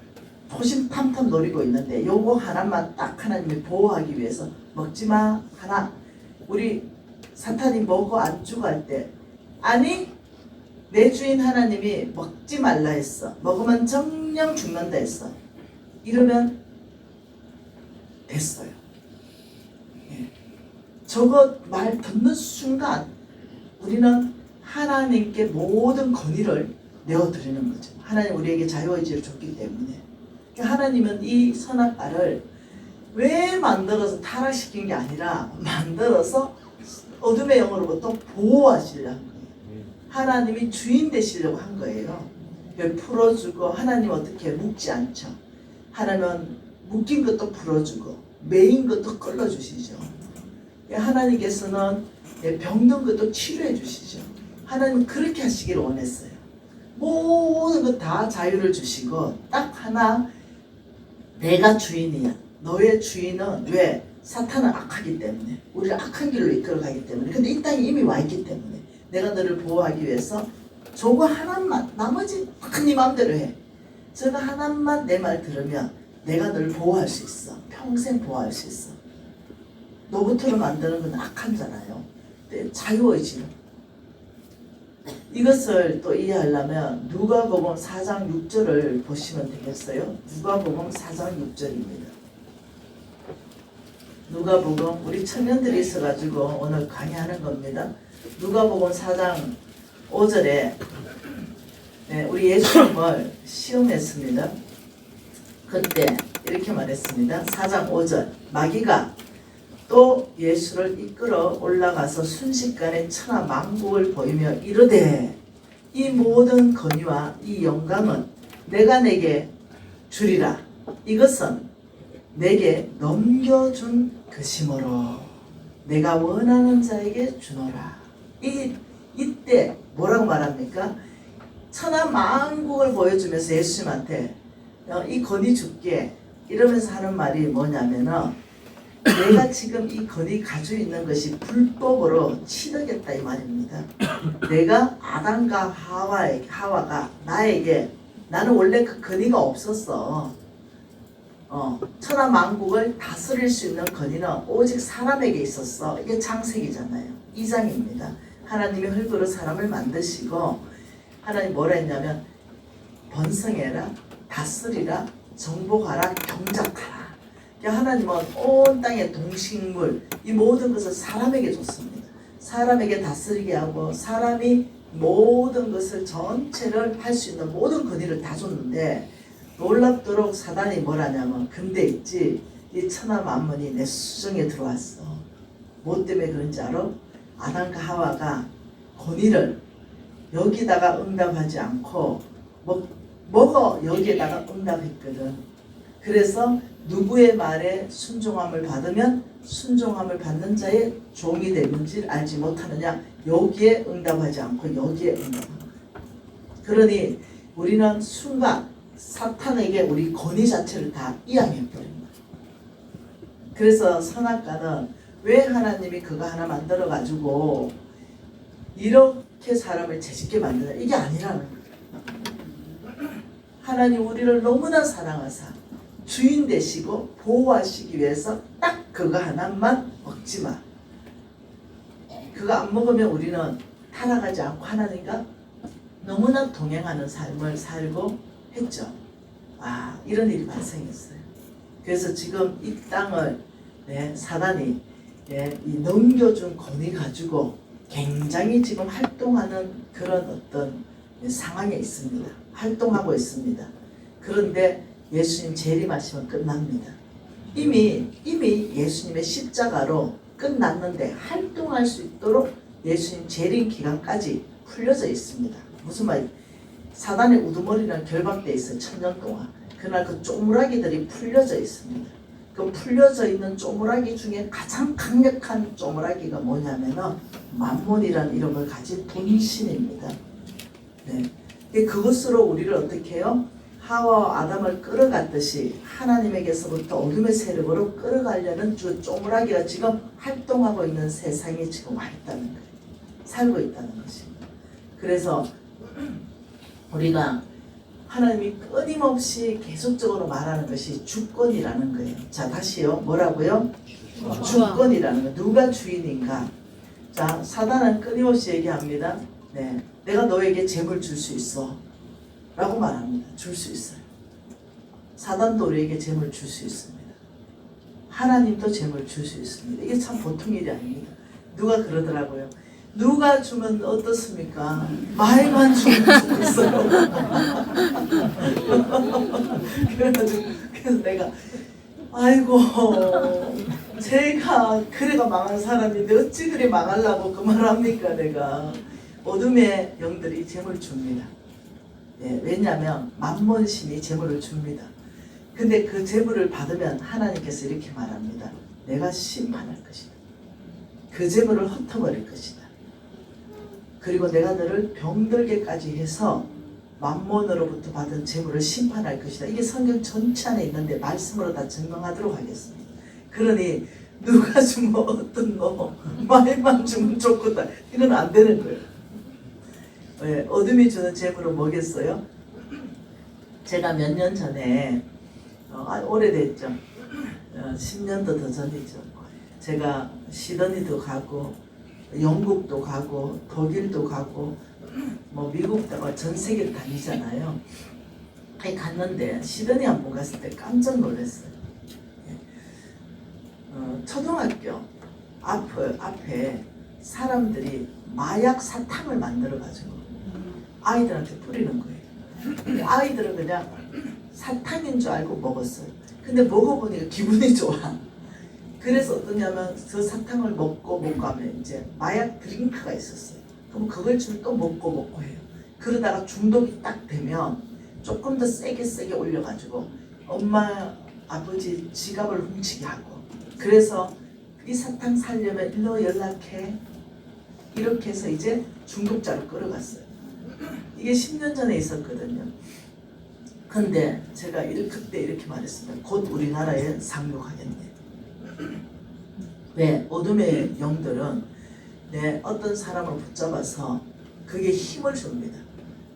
호심탐탐 노리고 있는데 요거 하나만 딱 하나님이 보호하기 위해서 먹지마 하나. 우리 사탄이 먹어 안 죽어 할 때 아니 내 주인 하나님이 먹지 말라 했어. 먹으면 정령 죽는다 했어. 이러면 됐어요. 예. 저거 말 듣는 순간 우리는 하나님께 모든 권위를 내어드리는 거죠. 하나님 우리에게 자유의지를 줬기 때문에. 하나님은 이 선악과를 왜 만들어서 타락시킨 게 아니라 만들어서 어둠의 영으로부터 보호하시려고 한 거예요. 하나님이 주인 되시려고 한 거예요. 풀어주고 하나님 어떻게 묶지 않죠. 하나님은 묶인 것도 풀어주고 매인 것도 끌어주시죠. 하나님께서는 병든 것도 치료해 주시죠. 하나님은 그렇게 하시기를 원했어요. 모든 것 다 자유를 주시고 딱 하나 내가 주인이야. 너의 주인은 왜? 사탄은 악하기 때문에 우리를 악한 길로 이끌어가기 때문에 근데 이 땅에 이미 와 있기 때문에 내가 너를 보호하기 위해서 저거 하나만 나머지 네 마음대로 해. 저거 하나만 내 말 들으면 내가 너를 보호할 수 있어. 평생 보호할 수 있어. 너부터로 만드는 건 악한 자라요. 자유의지로 이것을 또 이해하려면 누가복음 4장 6절을 보시면 되겠어요. 누가복음 4장 6절입니다. 누가복음 우리 청년들이 있어가지고 오늘 강의하는 겁니다. 누가복음 4장 5절에 우리 예수님을 시험했습니다. 그때 이렇게 말했습니다. 4장 5절 마귀가 또 예수를 이끌어 올라가서 순식간에 천하 만국을 보이며 이르되 이 모든 권위와 이 영광은 내가 내게 주리라. 이것은 내게 넘겨준 것이므로 내가 원하는 자에게 주노라. 이때 뭐라고 말합니까? 천하 만국을 보여주면서 예수님한테 이 권위 줄게 이러면서 하는 말이 뭐냐면은 내가 지금 이 권위 가지고 있는 것이 불법으로 치르겠다 이 말입니다. 내가 아담과 하와가 나에게 나는 원래 그 권위가 없었어. 천하 만국을 다스릴 수 있는 권위는 오직 사람에게 있었어. 이게 창세기잖아요. 2장입니다. 하나님이 흙으로 사람을 만드시고 하나님 뭐라 했냐면 번성해라, 다스리라, 정복하라, 경작하라. 하나님은 온 땅의 동식물 이 모든 것을 사람에게 줬습니다. 사람에게 다스리게 하고 사람이 모든 것을 전체를 할 수 있는 모든 권위를 다 줬는데 놀랍도록 사단이 뭐라냐면 근데 있지 이 천하 만물이 내 수중에 들어왔어. 뭐 때문에 그런지 알아? 아담과 하와가 권위를 여기다가 응답하지 않고 뭐가 여기에다가 응답했거든. 그래서 누구의 말에 순종함을 받으면 순종함을 받는 자의 종이 되는지 알지 못하느냐. 여기에 응답하지 않고 여기에 응답하는 거야. 그러니 우리는 순간 사탄에게 우리 권위 자체를 다 이양해버린 거야. 그래서 선악과는 왜 하나님이 그거 하나 만들어가지고 이렇게 사람을 죄짓게 만드냐. 이게 아니라는 거야. 하나님 우리를 너무나 사랑하사 주인 되시고 보호하시기 위해서 딱 그거 하나만 먹지 마. 그거 안 먹으면 우리는 타락하지 않고 하나님과 너무나 동행하는 삶을 살고 했죠. 이런 일이 발생했어요. 그래서 지금 이 땅을 사단이 이 넘겨준 권위 가지고 굉장히 지금 활동하는 그런 어떤 상황에 있습니다. 활동하고 있습니다. 그런데 예수님 재림하시면 끝납니다. 이미 예수님의 십자가로 끝났는데 활동할 수 있도록 예수님 재림 기간까지 풀려져 있습니다. 무슨 말이에요? 사단의 우두머리는 결박되어 있어요. 1000년 동안. 그러나 그 쪼무라기들이 풀려져 있습니다. 그 풀려져 있는 쪼무라기 중에 가장 강력한 쪼무라기가 뭐냐면은 만몬이라는 이름을 가진 분신입니다. 그것으로 우리를 어떻게 해요? 하와와 아담을 끌어갔듯이 하나님에게서부터 어둠의 세력으로 끌어가려는 그 쪼무라기가 지금 활동하고 있는 세상에 지금 와 있다는 거예요. 살고 있다는 것입니다. 그래서 우리가 하나님이 끊임없이 계속적으로 말하는 것이 주권이라는 거예요. 자, 다시요. 뭐라고요? 주권이라는 거. 누가 주인인가? 자, 사단은 끊임없이 얘기합니다. 내가 너에게 재물 줄 수 있어. 라고 말합니다. 줄 수 있어요. 사단도 우리에게 재물 줄 수 있습니다. 하나님도 재물 줄 수 있습니다. 이게 참 보통 일이 아닙니다. 누가 그러더라고요. 누가 주면 어떻습니까? 말만 주면 좋겠어요. 그래서 내가 아이고 제가 그래가 망한 사람인데 어찌 그리 망하려고 그 말을 합니까? 내가 어둠의 영들이 재물 줍니다. 왜냐하면 만몬신이 재물을 줍니다. 근데 그 재물을 받으면 하나님께서 이렇게 말합니다. 내가 심판할 것이다. 그 재물을 흩어버릴 것이다. 그리고 내가 너를 병들게까지 해서 만몬으로부터 받은 재물을 심판할 것이다. 이게 성경 전체 안에 있는데 말씀으로 다 증명하도록 하겠습니다. 그러니 누가 주면 어떤 너 말만 주면 좋겠다. 이건 안 되는 거예요. 어둠이 주는 재물은 뭐겠어요? 제가 몇 년 전에 오래됐죠. 10년도 더 전이죠. 제가 시드니도 가고 영국도 가고 독일도 가고 뭐 미국도 전 세계를 다니잖아요. 갔는데 시드니 한 번 갔을 때 깜짝 놀랐어요. 초등학교 앞에 사람들이 마약 사탕을 만들어 가지고 아이들한테 뿌리는 거예요. 아이들은 그냥 사탕인 줄 알고 먹었어요. 근데 먹어보니까 기분이 좋아. 그래서 어떠냐면 그 사탕을 먹고 하면 이제 마약 드링크가 있었어요. 그럼 그걸 주면 또 먹고 해요. 그러다가 중독이 딱 되면 조금 더 세게 올려가지고 엄마 아버지 지갑을 훔치게 하고, 그래서 이 사탕 살려면 일로 연락해, 이렇게 해서 이제 중독자로 끌어갔어요. 이게 10년 전에 있었거든요. 근데 제가 그때 이렇게 말했습니다. 곧 우리나라에 상륙하겠네. 왜? 어둠의 영들은 어떤 사람을 붙잡아서 그게 힘을 줍니다.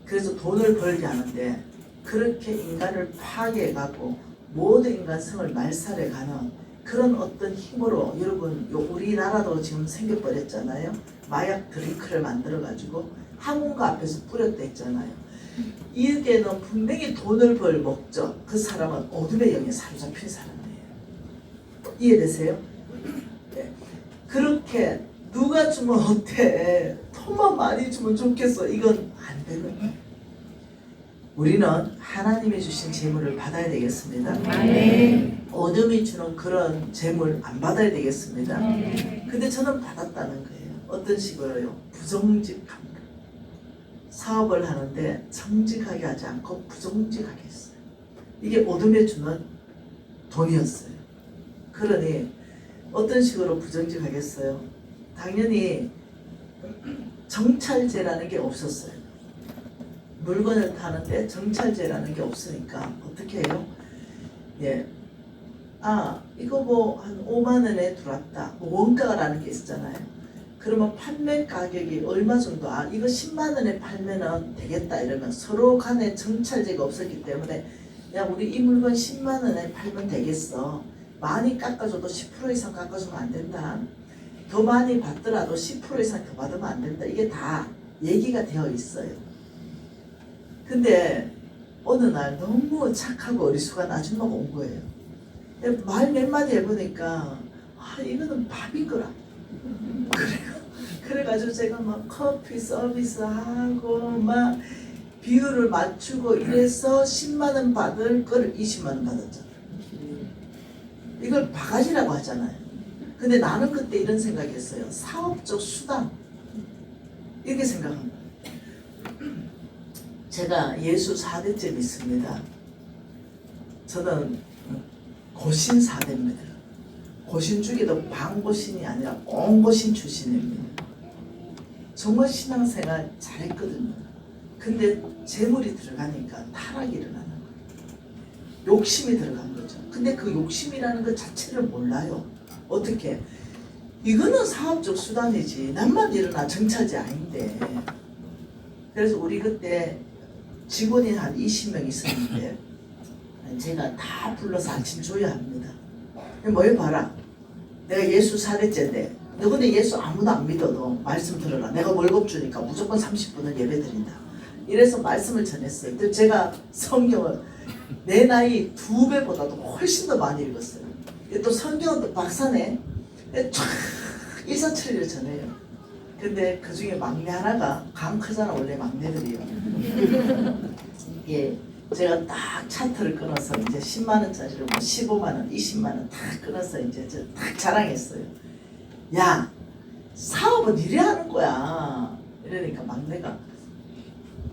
그래서 돈을 벌게 하는데 그렇게 인간을 파괴해가고 모든 인간성을 말살해가는 그런 어떤 힘으로, 여러분 우리나라도 지금 생겨버렸잖아요. 마약 드링크를 만들어가지고 항공가 앞에서 뿌렸다 했잖아요. 이게는 분명히 돈을 벌 목적, 그 사람은 어둠의 영에 사로잡힌 사람이에요. 이해되세요? 네. 그렇게 누가 주면 어때? 돈만 많이 주면 좋겠어. 이건 안 되는 거예요. 우리는 하나님이 주신 재물을 받아야 되겠습니다. 어둠이 주는 그런 재물 안 받아야 되겠습니다. 근데 저는 받았다는 거예요. 어떤 식으로요? 부정직함. 사업을 하는데 정직하게 하지 않고 부정직하게 했어요. 이게 어둠에 주는 돈이었어요. 그러니 어떤 식으로 부정직하겠어요? 당연히 정찰제라는 게 없었어요. 물건을 타는데 정찰제라는 게 없으니까 어떻게 해요? 예. 이거 뭐 한 5만 원에 들어왔다. 뭐 원가라는 게 있었잖아요. 그러면 판매 가격이 얼마 정도, 이거 10만 원에 팔면은 되겠다 이러면 서로 간에 정찰제가 없었기 때문에 야, 우리 이 물건 10만 원에 팔면 되겠어. 많이 깎아줘도 10% 이상 깎아주면 안 된다. 더 많이 받더라도 10% 이상 더 받으면 안 된다. 이게 다 얘기가 되어 있어요. 근데 어느 날 너무 착하고 어리숙한 아줌마가 온 거예요. 말 몇 마디 해보니까 이거는 밥인 거라. 그래가지고 제가 막 커피 서비스하고 막 비율을 맞추고 이래서 10만 원 받을 걸 20만 원 받았잖아요. 이걸 바가지라고 하잖아요. 근데 나는 그때 이런 생각했어요. 사업적 수단 이렇게 생각한 거예요. 제가 예수 4대째 믿습니다. 저는 고신 4대입니다. 고신 중에도 반고신이 아니라 옹고신 출신입니다. 정말 신앙생활 잘했거든요. 근데 재물이 들어가니까 타락이 일어나는 거예요. 욕심이 들어간 거죠. 근데 그 욕심이라는 것 자체를 몰라요. 어떻게? 이거는 사업적 수단이지. 남만 일어나 정찰제 아닌데. 그래서 우리 그때 직원이 한 20명 있었는데 제가 다 불러서 아침 줘야 합니다. 뭘 봐라. 내가 예수 4대째인데 너 근데 예수 아무도 안 믿어도 말씀 들어라. 내가 월급 주니까 무조건 30분은 예배 드린다. 이래서 말씀을 전했어요. 근데 제가 성경을 내 나이 2배보다도 훨씬 더 많이 읽었어요. 또 성경은 박사네. 쫙 일사천리를 전해요. 근데 그 중에 막내 하나가 강 크잖아. 원래 막내들이요. 예, 제가 딱 차트를 끊어서 이제 10만 원짜리를 뭐 15만 원, 20만 원 딱 끊어서 이제 딱 자랑했어요. 야, 사업은 이래야 하는 거야. 이러니까 막내가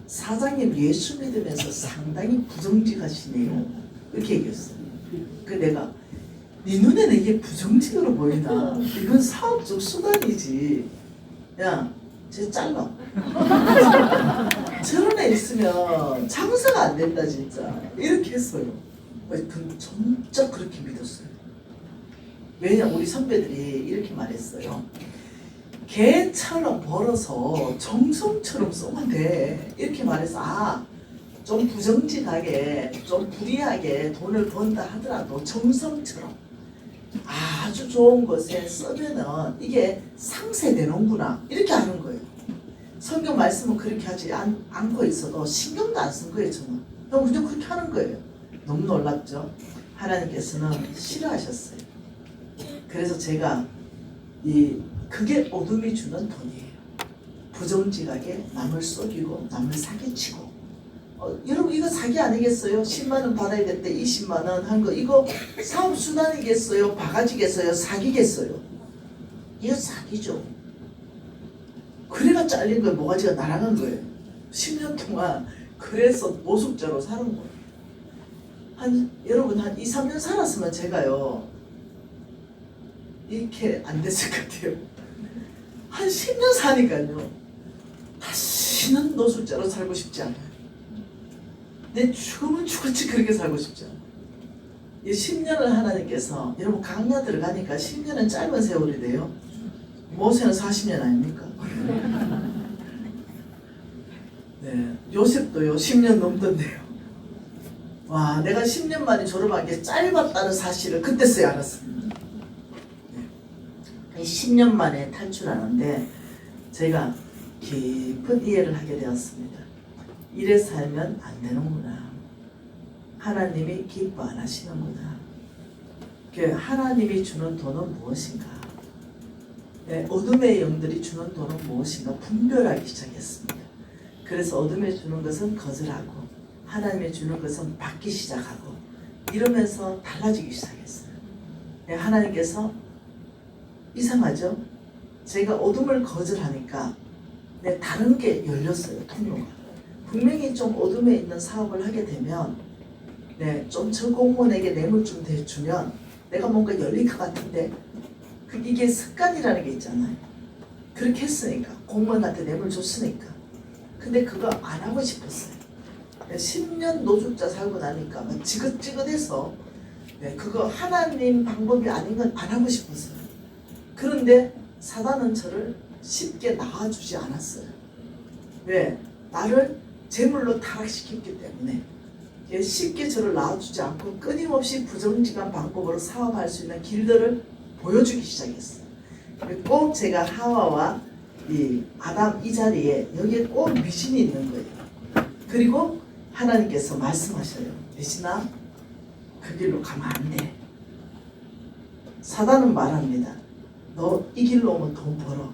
사장님 예수 믿으면서 상당히 부정직하시네요. 이렇게 얘기했어요. 그 내가 네 눈에는 이게 부정직으로 보이나? 이건 사업적 수단이지. 야, 쟤 잘라. 저런 애 있으면 장사가 안 된다 진짜. 이렇게 했어요. 진짜 그렇게 믿었어요. 왜냐 우리 선배들이 이렇게 말했어요. 개처럼 벌어서 정성처럼 쏘면 돼. 이렇게 말해서 좀 부정직하게 좀 불이하게 돈을 번다 하더라도 정성처럼 아주 좋은 것에 쓰면은 이게 상쇄되는구나 이렇게 하는 거예요. 성경 말씀은 그렇게 하지 않고 있어도 신경도 안 쓴 거예요. 저는 그냥 그렇게 하는 거예요. 너무 놀랍죠? 하나님께서는 싫어하셨어요. 그래서 제가 그게 어둠이 주는 돈이에요. 부정직하게 남을 속이고 남을 사기치고 여러분 이거 사기 아니겠어요? 10만 원 받아야 될 때 20만 원 한 거 이거 사업 수단이겠어요? 바가지겠어요? 사기겠어요? 이거 사기죠. 그래가 잘린 거예요. 모가지가 날아간 거예요. 10년 동안 그래서 노숙자로 사는 거예요. 여러분 한 2, 3년 살았으면 제가요 이렇게 안 됐을 것 같아요. 한 10년 사니까요 다시는 노숙자로 살고 싶지 않아요. 내 죽으면 죽었지 그렇게 살고 싶지 않아요. 이 10년을 하나님께서 여러분 강야 들어가니까 10년은 짧은 세월이 돼요. 모세는 40년 아닙니까? 네, 요셉도요 10년 넘던데요. 와, 내가 10년 만에 졸업한 게 짧았다는 사실을 그때서야 알았습니다. 네. 10년 만에 탈출하는데 제가 깊은 이해를 하게 되었습니다. 이래 살면 안 되는구나. 하나님이 기뻐 안 하시는구나. 하나님이 주는 돈은 무엇인가? 네, 어둠의 영들이 주는 돈은 무엇인가? 분별하기 시작했습니다. 그래서 어둠에 주는 것은 거절하고 하나님이 주는 것은 받기 시작하고 이러면서 달라지기 시작했어요. 네, 하나님께서 이상하죠? 제가 어둠을 거절하니까 다른 게 열렸어요. 통로가. 분명히 좀 어둠에 있는 사업을 하게 되면 좀 저 공무원에게 뇌물 좀 대주면 내가 뭔가 열릴 것 같은데 이게 습관이라는 게 있잖아요. 그렇게 했으니까 공무원한테 뇌물 줬으니까 근데 그거 안 하고 싶었어요. 10년 노숙자 살고 나니까 막 지긋지긋해서 그거 하나님 방법이 아닌 건 안 하고 싶었어요. 그런데 사단은 저를 쉽게 낳아주지 않았어요. 왜? 나를 제물로 타락시켰기 때문에 쉽게 저를 낳아주지 않고 끊임없이 부정직한 방법으로 사업할 수 있는 길들을 보여주기 시작했어요. 꼭 제가 하와와 이 아담 이 자리에 여기에 꼭 미신이 있는 거예요. 그리고 하나님께서 말씀하셔요. 대신아 그 길로 가면 안 돼. 사단은 말합니다. 너 이 길로 오면 돈 벌어.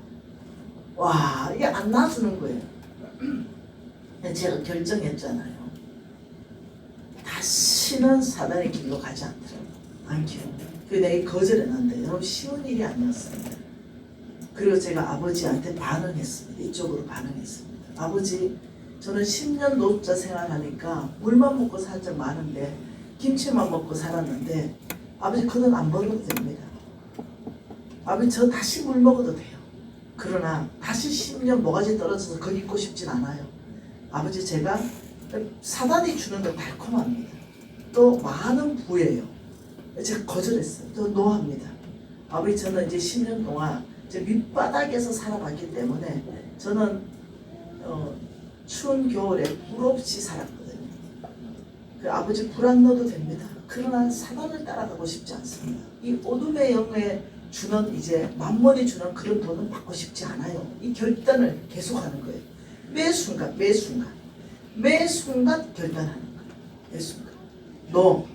와, 이게 안 놔주는 거예요. 제가 결정했잖아요. 다시는 사단의 길로 가지 않기로. 내가 거절했는데 여러분 쉬운 일이 아니었습니다. 그리고 제가 아버지한테 반응했습니다. 이쪽으로 반응했습니다. 아버지, 저는 10년 노숙자 생활하니까 물만 먹고 살 적 많은데 김치만 먹고 살았는데 아버지 그 돈 안 벌어도 됩니다. 아버지 저 다시 물 먹어도 돼요. 그러나 다시 10년 모가지 떨어져서 거기 있고 싶진 않아요. 아버지 제가 사단이 주는 건 달콤합니다. 또 많은 부예요. 제가 거절했어요. 또 노합니다. 아버지 저는 이제 10년 동안 제 밑바닥에서 살아봤기 때문에 저는 추운 겨울에 불 없이 살았거든요. 아버지 불 안 넣어도 됩니다. 그러나 사단을 따라가고 싶지 않습니다. 이 어둠의 영에 주는 이제 만mon이 주는 그런 돈은 받고 싶지 않아요. 이 결단을 계속하는 거예요. 매 순간 결단하는 거예요. 매 순간. 너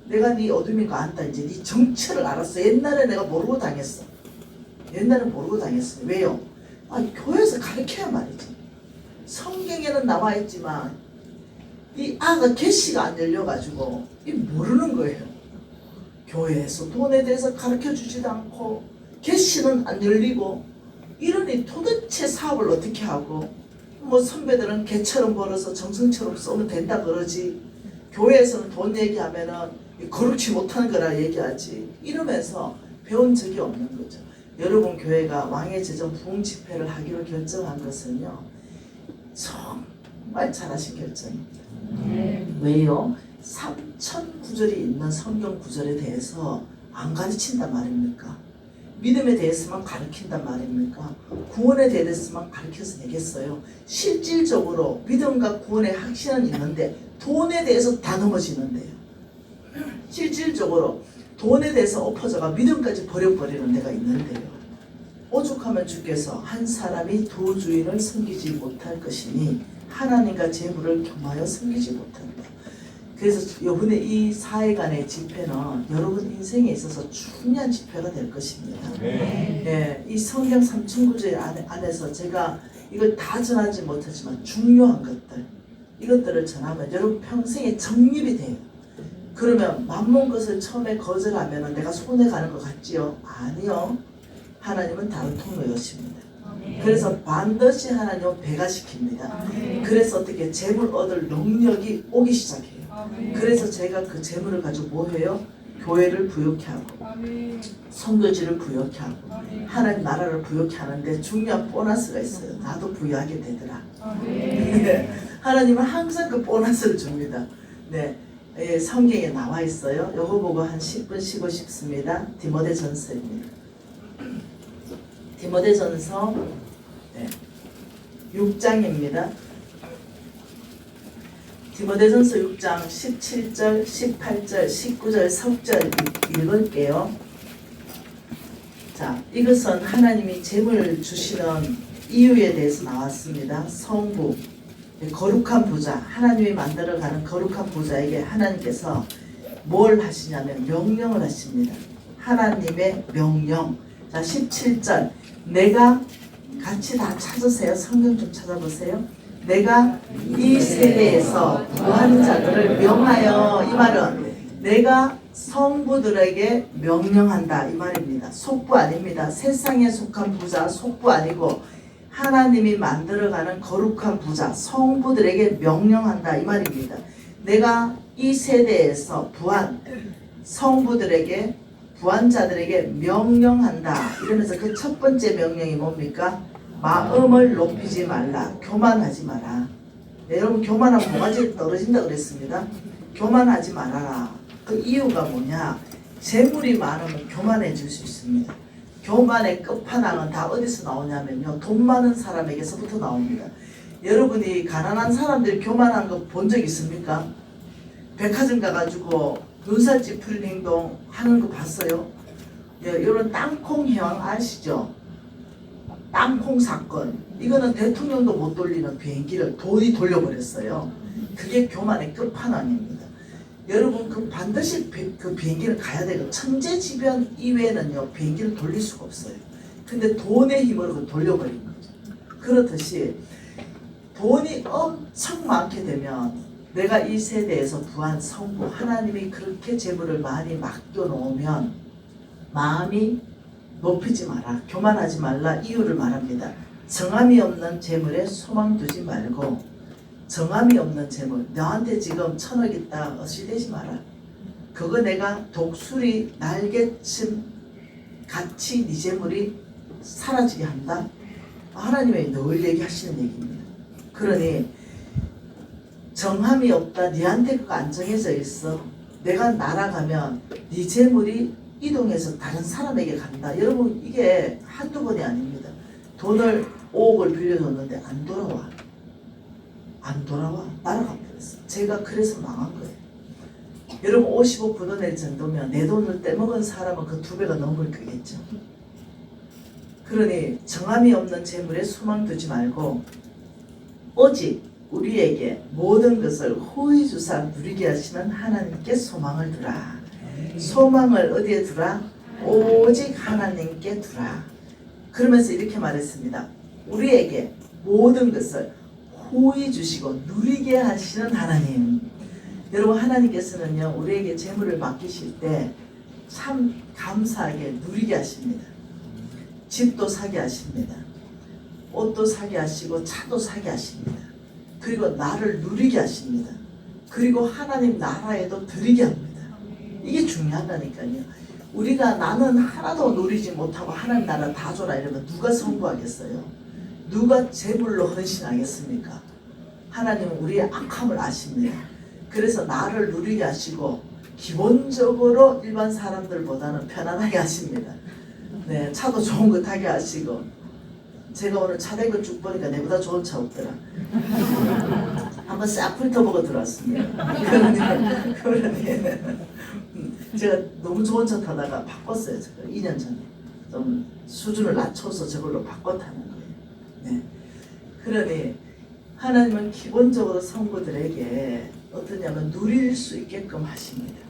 내가 네 어둠인 거 안다. 이제 네 정체를 알았어. 옛날에 내가 모르고 당했어. 옛날엔 모르고 당했어요. 왜요? 교회에서 가르쳐야 말이지. 성경에는 나와 있지만 이 아가 계시가 안 열려가지고 이 모르는 거예요. 교회에서 돈에 대해서 가르쳐 주지도 않고 계시는 안 열리고 이러니 도대체 사업을 어떻게 하고 선배들은 개처럼 벌어서 정성처럼 쏘면 된다 그러지 교회에서는 돈 얘기하면은 거룩치 못하는 거라 얘기하지 이러면서 배운 적이 없는 거죠. 여러분 교회가 왕의 제정 부흥 집회를 하기로 결정한 것은요 정말 잘하신 결정입니다. 왜요? 3,000 구절이 있는 성경 구절에 대해서 안 가르친단 말입니까? 믿음에 대해서만 가르친단 말입니까? 구원에 대해서만 가르쳐서 되겠어요? 실질적으로 믿음과 구원의 확신은 있는데 돈에 대해서 다 넘어지는데요. 실질적으로 돈에 대해서 엎어져가 믿음까지 버려버리는 데가 있는데요. 오죽하면 주께서 한 사람이 두 주인을 섬기지 못할 것이니 하나님과 재물을 겸하여 섬기지 못한다. 그래서 이번에 이 사회간의 집회는 여러분 인생에 있어서 중요한 집회가 될 것입니다. 이 성경 3,000구절 안에서 제가 이걸 다 전하지 못하지만 중요한 것들 이것들을 전하면 여러분 평생에 정립이 돼요. 그러면 만몬 것을 처음에 거절하면 내가 손해가는 것 같지요? 아니요. 하나님은 다른 통로였습니다. 그래서 반드시 하나님은 배가시킵니다. 그래서 어떻게 재물 얻을 능력이 오기 시작해요. 그래서 제가 그 재물을 가지고 뭐 해요? 교회를 부욕해 하고 선교지를 부욕해 하고 하나님 나라를 부욕해 하는데 중요한 보너스가 있어요. 나도 부유하게 되더라. 하나님은 항상 그 보너스를 줍니다. 성경에 나와 있어요. 요거 보고 한 10분 쉬고 싶습니다. 디모데전서입니다. 디모데전서 6장입니다. 디모데전서 6장 17절, 18절, 19절, 석절 읽을게요. 자, 이것은 하나님이 재물을 주시는 이유에 대해서 나왔습니다. 성부, 거룩한 부자, 하나님이 만들어가는 거룩한 부자에게 하나님께서 뭘 하시냐면 명령을 하십니다. 하나님의 명령. 자, 17절. 내가 같이 다 찾으세요. 성경 좀 찾아보세요. 내가 이 세대에서 부한 자들을 명하여. 이 말은 내가 성부들에게 명령한다 이 말입니다. 속부 아닙니다. 세상에 속한 부자 속부 아니고 하나님이 만들어가는 거룩한 부자 성부들에게 명령한다 이 말입니다. 내가 이 세대에서 부한 성부들에게 부한자들에게 명령한다 이러면서 그 첫 번째 명령이 뭡니까? 마음을 높이지 말라. 교만하지 마라. 네, 여러분 교만하면 뭐가지 떨어진다 그랬습니다. 교만하지 말아라. 그 이유가 뭐냐? 재물이 많으면 교만해질 수 있습니다. 교만의 끝판왕은 다 어디서 나오냐면요. 돈 많은 사람에게서부터 나옵니다. 여러분이 가난한 사람들이 교만한 거 본 적 있습니까? 백화점 가가지고 눈살 찌푸린 행동 하는 거 봤어요? 예, 이런 땅콩 해왕 아시죠? 땅콩 사건. 이거는 대통령도 못 돌리는 비행기를 돈이 돌려버렸어요. 그게 교만의 끝판왕입니다. 여러분 그 반드시 그 비행기를 가야 되고 천재지변 이외에는요 비행기를 돌릴 수가 없어요. 근데 돈의 힘으로 그 돌려버린 거죠. 그렇듯이 돈이 엄청 많게 되면 내가 이 세대에서 부한 성부 하나님이 그렇게 재물을 많이 맡겨놓으면 마음이 높이지 마라. 교만하지 말라. 이유를 말합니다. 정함이 없는 재물에 소망 두지 말고 정함이 없는 재물 너한테 지금 1,000억 있다 어시되지 마라. 그거 내가 독수리 날개쯤 같이 네 재물이 사라지게 한다. 하나님이 늘 얘기하시는 얘기입니다. 그러니 정함이 없다. 네한테 그거 안 정해져 있어. 내가 날아가면 네 재물이 이동해서 다른 사람에게 간다. 여러분 이게 한두 번이 아닙니다. 돈을 5억을 빌려줬는데 안 돌아와. 안 돌아와. 날아가 버렸어. 제가 그래서 망한 거예요. 여러분 50억 걷어낼 정도면 내 돈을 떼먹은 사람은 그 2배가 넘을 거겠죠. 그러니 정함이 없는 재물에 소망 두지 말고 오직 우리에게 모든 것을 후히 주사 누리게 하시는 하나님께 소망을 두라. 소망을 어디에 두라? 오직 하나님께 두라. 그러면서 이렇게 말했습니다. 우리에게 모든 것을 후히 주시고 누리게 하시는 하나님. 여러분 하나님께서는요 우리에게 재물을 맡기실 때 참 감사하게 누리게 하십니다. 집도 사게 하십니다. 옷도 사게 하시고 차도 사게 하십니다. 그리고 나를 누리게 하십니다. 그리고 하나님 나라에도 드리게 합니다. 이게 중요하다니까요. 우리가 나는 하나도 누리지 못하고 하나님 나라 다 줘라 이러면 누가 선구하겠어요? 누가 재물로 헌신하겠습니까? 하나님은 우리의 악함을 아십니다. 그래서 나를 누리게 하시고 기본적으로 일반 사람들보다는 편안하게 하십니다. 네, 차도 좋은 거 타게 하시고 제가 오늘 차 된 거 쭉 보니까 내보다 좋은 차 없더라. 한번 싹 훑어보고 들어왔습니다. 그러니 제가 너무 좋은 차 타다가 바꿨어요. 제가 2년 전에 좀 수준을 낮춰서 저걸로 바꿔 타는 거예요. 네. 그러니 하나님은 기본적으로 성도들에게 어떠냐면 누릴 수 있게끔 하십니다.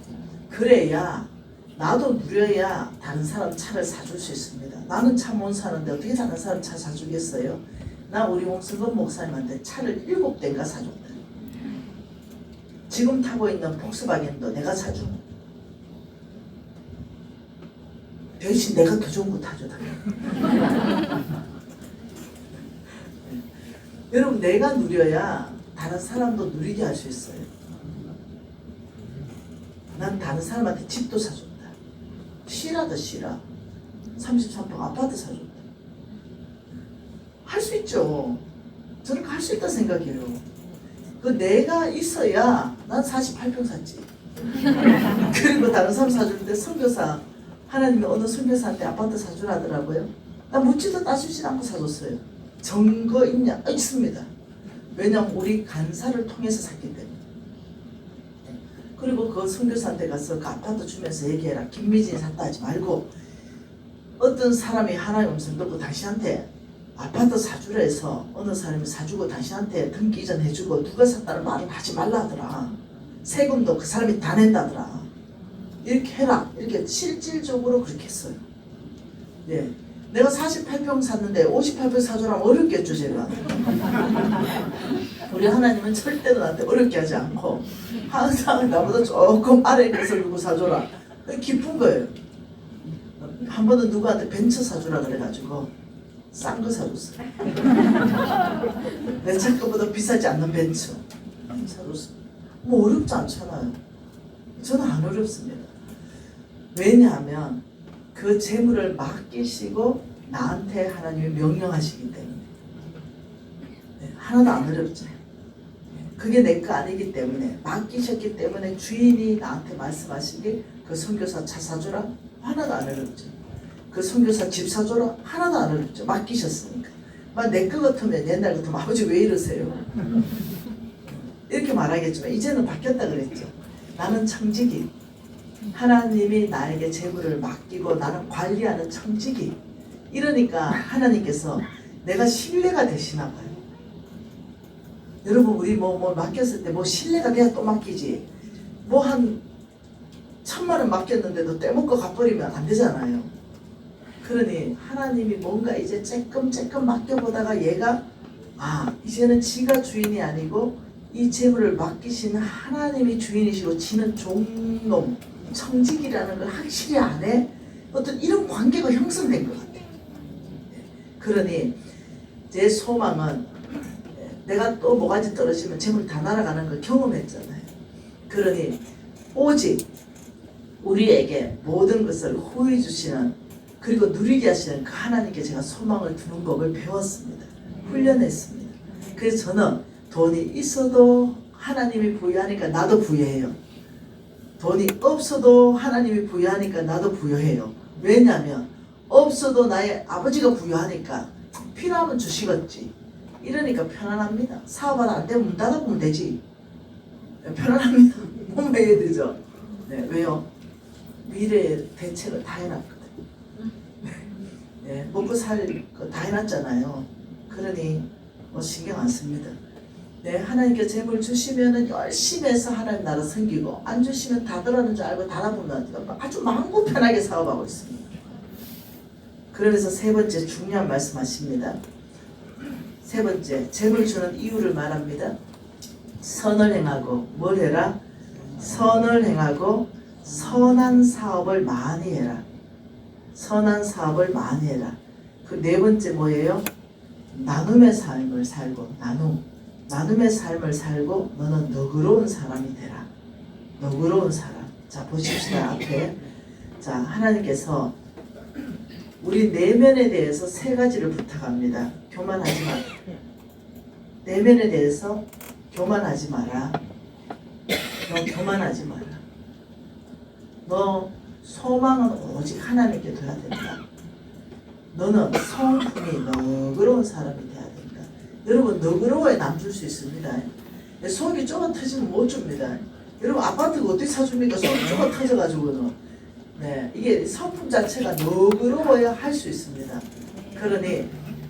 그래야 나도 누려야 다른 사람 차를 사줄 수 있습니다. 나는 차 못 사는데 어떻게 다른 사람 차 사주겠어요? 나 우리 홍승건 목사님한테 차를 7대인가 사줬다. 지금 타고 있는 폭스바겐도 내가 사줘. 대신 내가 더 좋은 거 타줘다. 여러분 내가 누려야 다른 사람도 누리게 할 수 있어요. 난 다른 사람한테 집도 사줬다. 싫어도 싫어. 33평 아파트 사줬다. 할 수 있죠. 저는 할 수 있다 생각해요. 그 내가 있어야 난 48평 샀지. 그리고 다른 사람 사주는데 선교사 하나님이 어느 선교사한테 아파트 사주라더라고요. 나 묻지도 따지지 않고 사줬어요. 증거 있냐? 있습니다. 왜냐면 우리 간사를 통해서 샀기 때문에. 그리고 그 선교사한테 가서 그 아파트 주면서 얘기해라. 김미진이 샀다 하지 말고 어떤 사람이 하나의 음성 듣고 당신한테 아파트 사주라 해서 어느 사람이 사주고 당신한테 등기 이전 해주고 누가 샀다는 말을 하지 말라 하더라. 세금도 그 사람이 다 낸다더라. 이렇게 해라. 이렇게 실질적으로 그렇게 했어요. 예. 내가 48평 샀는데 58평 사주라면 어렵겠죠, 제가. 우리 하나님은 절대로 나한테 어렵게 하지 않고 항상 나보다 조금 아래에 것을 누구 사줘라. 기쁜 거예요. 한 번은 누구한테 벤처 사주라 그래가지고 싼 거 사줬어요. 내 차 거보다 비싸지 않는 벤처 사줬어요. 뭐 어렵지 않잖아요. 저는 안 어렵습니다. 왜냐하면 그 재물을 맡기시고 나한테 하나님이 명령하시기 때문에. 네, 하나도 안 어렵죠. 그게 내 거 아니기 때문에 맡기셨기 때문에 주인이 나한테 말씀하시기 그 선교사 차 사줘라 하나도 안 어렵죠. 그 선교사 집 사줘라 하나도 안 어렵죠. 맡기셨으니까. 막 내 거 같으면 옛날 같으면 아버지 왜 이러세요? 이렇게 말하겠지만 이제는 바뀌었다 그랬죠. 나는 청지기. 하나님이 나에게 재물을 맡기고 나는 관리하는 청지기. 이러니까 하나님께서 내가 신뢰가 되시나 봐요. 여러분 우리 뭐 맡겼을 때 뭐 신뢰가 돼야 또 맡기지. 뭐 한 1,000만 원 맡겼는데도 떼먹고 가버리면 안 되잖아요. 그러니 하나님이 뭔가 이제 쬐끔 맡겨보다가 얘가 이제는 지가 주인이 아니고 이 재물을 맡기신 하나님이 주인이시고 지는 종놈 청지기라는 걸 확실히 안에 어떤 이런 관계가 형성된 것 같아요. 그러니 제 소망은 내가 또 모가지 떨어지면 재물 다 날아가는 걸 경험했잖아요. 그러니 오직 우리에게 모든 것을 후히 주시는 그리고 누리게 하시는 그 하나님께 제가 소망을 두는 법을 배웠습니다. 훈련했습니다. 그래서 저는 돈이 있어도 하나님이 부여하니까 나도 부여해요. 돈이 없어도 하나님이 부여하니까 나도 부여해요. 왜냐하면 없어도 나의 아버지가 부여하니까 필요하면 주시겠지. 이러니까 편안합니다. 사업 하나 안 되면 문 닫아보면 되지. 편안합니다. 못 매야 되죠. 네, 왜요? 미래의 대책을 다 해놨거든. 네, 먹고 살 거 다 해놨잖아요. 그러니 뭐 신경 안 씁니다. 네, 하나님께 재물 주시면은 열심히 해서 하나님 나라 섬기고 안 주시면 다 들어가는 줄 알고 닫아보면 아주 마음고 편하게 사업하고 있습니다. 그러면서 세 번째 중요한 말씀하십니다. 세 번째 재물 주는 이유를 말합니다. 선을 행하고 뭘 해라? 선을 행하고 선한 사업을 많이 해라. 선한 사업을 많이 해라. 그 네 번째 뭐예요? 나눔의 삶을 살고 나눔의 삶을 살고 너는 너그러운 사람이 되라. 너그러운 사람. 자 보십시다 앞에. 자 하나님께서 우리 내면에 대해서 세 가지를 부탁합니다. 교만하지 마. 내면에 대해서 교만하지 마라. 너 교만하지 마라. 너 소망은 오직 하나님께 둬야 된다. 너는 성품이 너그러운 사람이 돼야 된다. 여러분 너그러워야 남 줄 수 있습니다. 속이 좁아 터지면 못 줍니다. 여러분 아파트가 어떻게 사줍니까? 속이 좁아 터져가지고는. 네, 이게 성품 자체가 너그러워야 할 수 있습니다. 그러니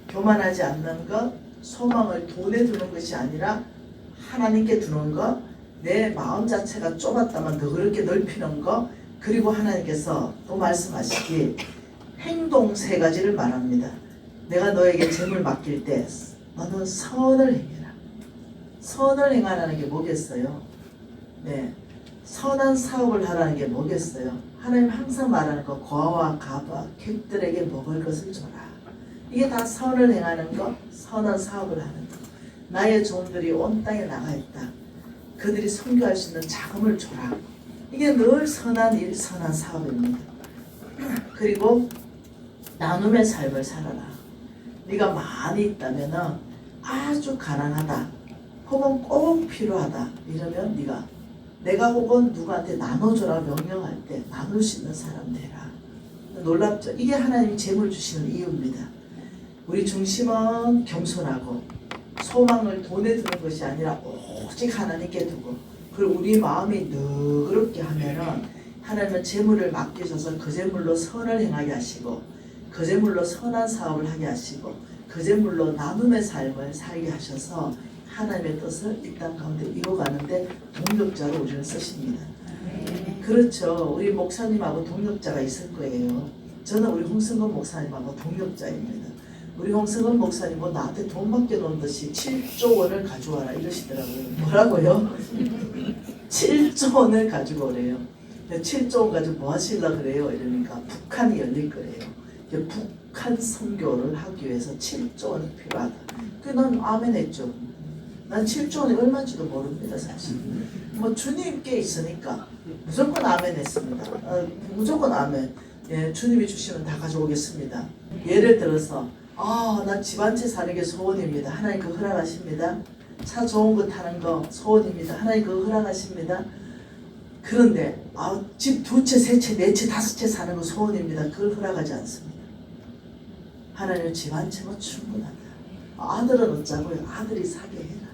교만하지 않는 것, 소망을 돈에 두는 것이 아니라 하나님께 두는 것, 내 마음 자체가 좁았다면 너그럽게 넓히는 것, 그리고 하나님께서 또 말씀하시기 행동 세 가지를 말합니다. 내가 너에게 재물 맡길 때 너는 선을 행해라. 선을 행하라는 게 뭐겠어요? 네, 선한 사업을 하라는 게 뭐겠어요? 하나님 항상 말하는 거 고아와 가부와 객들에게 먹을 것을 줘라. 이게 다 선을 행하는 거, 선한 사업을 하는 거. 나의 종들이 온 땅에 나가 있다. 그들이 선교할 수 있는 자금을 줘라. 이게 늘 선한 일, 선한 사업입니다. 그리고 나눔의 삶을 살아라. 네가 많이 있다면 아주 가난하다. 혹은 꼭 필요하다. 이러면 내가 혹은 누구한테 나눠줘라 명령할 때 나눌 수 있는 사람 되라. 놀랍죠? 이게 하나님이 재물 주시는 이유입니다. 우리 중심은 겸손하고 소망을 돈에 두는 것이 아니라 오직 하나님께 두고 그리고 우리 마음이 너그럽게 하면은 하나님은 재물을 맡기셔서 그 재물로 선을 행하게 하시고 그 재물로 선한 사업을 하게 하시고 그 재물로 나눔의 삶을 살게 하셔서 하나님의 뜻을 이 땅 가운데 이루어가는데 동력자로 우리를 쓰십니다. 그렇죠. 우리 목사님하고 동력자가 있을 거예요. 저는 우리 홍승건 목사님하고 동력자입니다. 우리 홍승건 목사님 뭐 나한테 돈 맡겨놓은 듯이 7조 원을 가져와라 이러시더라고요. 뭐라고요? 7조 원을 가지고 오래요. 7조 원 가지고 뭐 하시려고 그래요? 이러니까 북한이 열릴 거래요. 북한 선교를 하기 위해서 7조 원이 필요하다. 그래서 난 아멘 했죠. 난 7조 원이 얼마인지도 모릅니다 사실. 뭐 주님께 있으니까 무조건 아멘 했습니다. 무조건 아멘. 예, 주님이 주시면 다 가져오겠습니다. 예를 들어서 나 집 한 채 사는 게 소원입니다. 하나님 그거 허락하십니다. 차 좋은 거 타는 거 소원입니다. 하나님 그거 허락하십니다. 그런데 집 2채, 3채, 4채, 5채 사는 거 소원입니다. 그걸 허락하지 않습니다. 하나님은 집 한 채면 충분하다. 아들은 어쩌고요? 아들이 사게 해라.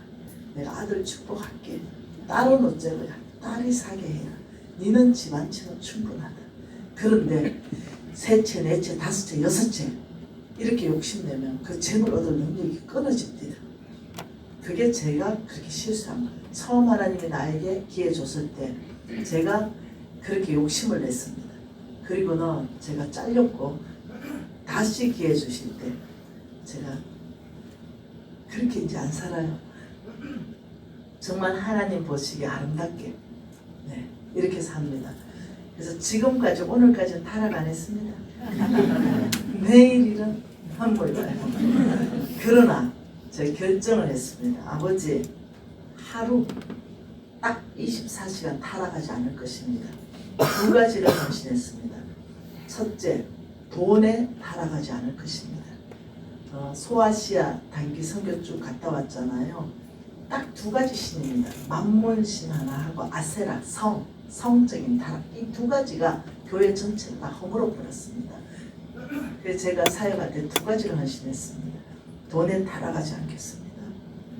내가 아들 축복할게. 딸은 어쩌고요? 딸이 사게 해라. 니는 집 한 채면 충분하다. 그런데 3채, 4채, 5채, 6채 이렇게 욕심내면 그 재물 얻을 능력이 끊어집니다. 그게 제가 그렇게 실수한 거예요. 처음 하나님이 나에게 기회 줬을 때 제가 그렇게 욕심을 냈습니다. 그리고는 제가 잘렸고 다시 기회 주실 때 제가 그렇게 이제 안 살아요. 정말 하나님 보시기에 아름답게 이렇게 삽니다. 그래서 지금까지 오늘까지는 타락 안 했습니다. 내일이란 몰라요. 그러나 제가 결정을 했습니다. 아버지 하루 딱 24시간 타락하지 않을 것입니다. 2가지를 헌신했습니다. 첫째, 돈에 타락하지 않을 것입니다. 소아시아 단기 선교 쭉 갔다 왔잖아요. 딱 2가지 신입니다. 만몬신 하나 하고 아세라 성적인 타락, 이 2가지가 교회 전체를 다 허물어 버렸습니다. 그래서 제가 사역할 때 2가지를 헌신했습니다. 돈에 타락하지 않겠습니다.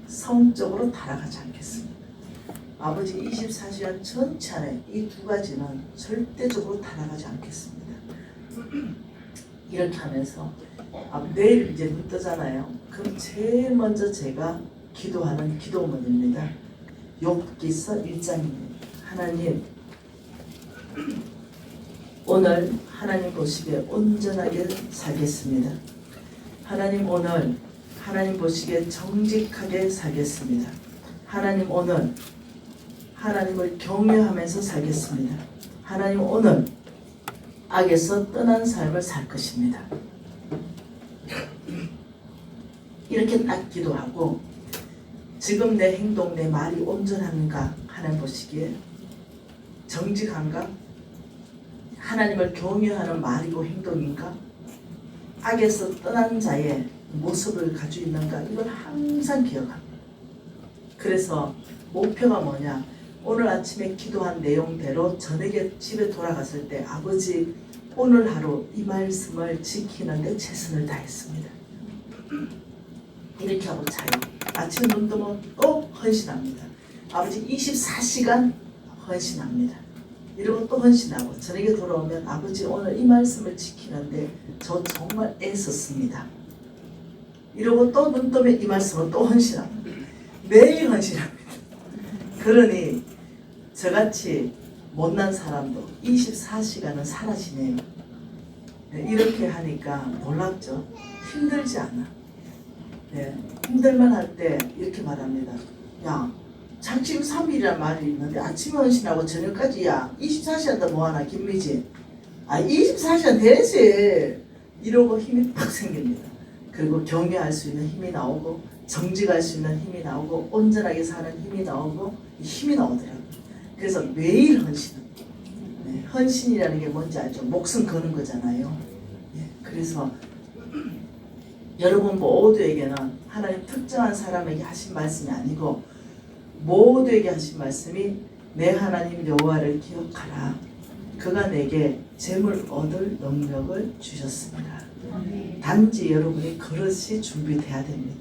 성적으로 타락하지 않겠습니다. 아버지 24시간 전체 안에 이 2가지는 절대적으로 타락하지 않겠습니다. 이렇게 하면서 내일 이제 눈 뜨잖아요. 그럼 제일 먼저 제가 기도하는 기도문입니다. 욥기서 1장입니다. 하나님, 오늘 하나님 보시기에 온전하게 살겠습니다. 하나님, 오늘 하나님 보시기에 정직하게 살겠습니다. 하나님, 오늘 하나님을 경외하면서 살겠습니다. 하나님, 오늘 악에서 떠난 삶을 살 것입니다. 이렇게 딱 기도하고 지금 내 행동, 내 말이 온전한가 하나님 보시기에 정직한가? 하나님을 경외하는 말이고 행동인가? 악에서 떠난 자의 모습을 가지고 있는가? 이걸 항상 기억합니다. 그래서 목표가 뭐냐? 오늘 아침에 기도한 내용대로 저녁에 집에 돌아갔을 때 아버지 오늘 하루 이 말씀을 지키는 데 최선을 다했습니다. 이렇게 하고 자요. 아침 눈 뜨면 또 헌신합니다. 아버지 24시간 헌신합니다. 이러고 또 헌신하고 저녁에 돌아오면 아버지 오늘 이 말씀을 지키는데 저 정말 애썼습니다. 이러고 또 눈 뜨면 이 말씀을 또 헌신합니다. 매일 헌신합니다. 그러니 저같이 못난 사람도 24시간은 사라지네요. 이렇게 하니까 놀랍죠. 힘들지 않아. 힘들만 할 때 이렇게 말합니다. 야, 장침 3일이란 말이 있는데 아침에 헌신하고 저녁까지 야 24시간 더 뭐하나 김미지? 24시간 되지. 이러고 힘이 팍 생깁니다. 그리고 경외할 수 있는 힘이 나오고 정직할 수 있는 힘이 나오고 온전하게 사는 힘이 나오고 힘이 나오더라고요. 그래서 매일 헌신합니다. 헌신이라는 게 뭔지 알죠? 목숨 거는 거잖아요. 그래서 여러분 모두에게는 하나님 특정한 사람에게 하신 말씀이 아니고 모두에게 하신 말씀이 내 하나님 여호와를 기억하라. 그가 내게 재물 얻을 능력을 주셨습니다. 단지 여러분의 그릇이 준비돼야 됩니다.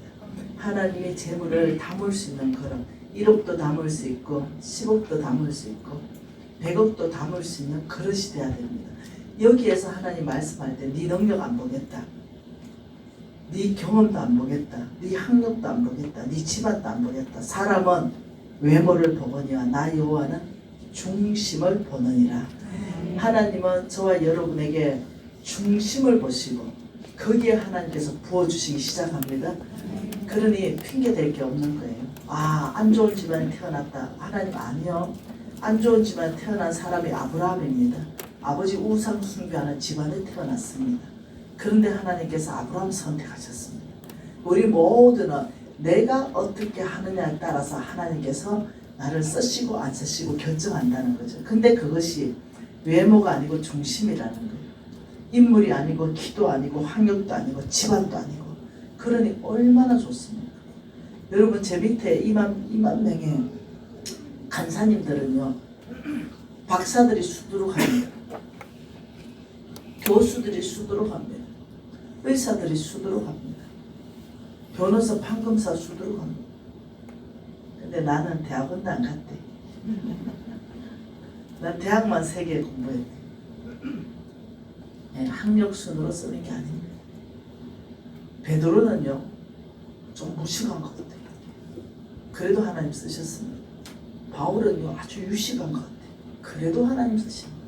하나님의 재물을 담을 수 있는 그릇, 1억도 담을 수 있고 10억도 담을 수 있고 100억도 담을 수 있는 그릇이 돼야 됩니다. 여기에서 하나님 말씀할 때 네 능력 안 보겠다, 네 경험도 안 보겠다, 네 학력도 안 보겠다, 네 집안도 안 보겠다. 사람은 외모를 보거니와 나 여호와는 중심을 보느니라. 하나님은 저와 여러분에게 중심을 보시고 거기에 하나님께서 부어주시기 시작합니다. 그러니 핑계 댈 게 없는 거예요. 아, 안 좋은 집안에 태어났다. 하나님 아니요. 안 좋은 집안에 태어난 사람이 아브라함입니다. 아버지 우상 숭배하는 집안에 태어났습니다. 그런데 하나님께서 아브라함 선택하셨습니다. 우리 모두는 내가 어떻게 하느냐에 따라서 하나님께서 나를 쓰시고 안 쓰시고 결정한다는 거죠. 근데 그것이 외모가 아니고 중심이라는 거예요. 인물이 아니고 키도 아니고 학력도 아니고 집안도 아니고. 그러니 얼마나 좋습니까? 여러분 제 밑에 2만 명의 간사님들은요, 박사들이 수두룩합니다. 교수들이 수두룩합니다. 의사들이 수두룩합니다. 변호사, 판검사 수두룩합니다. 근데 나는 대학원도 안 갔대. 난 대학만 3개 공부했대. 학력 순으로 쓰는 게 아닙니다. 베드로는요 좀 무식한 것 같아요. 그래도 하나님 쓰셨습니다. 바울은요 아주 유식한 것 같아요. 그래도 하나님 쓰십니다.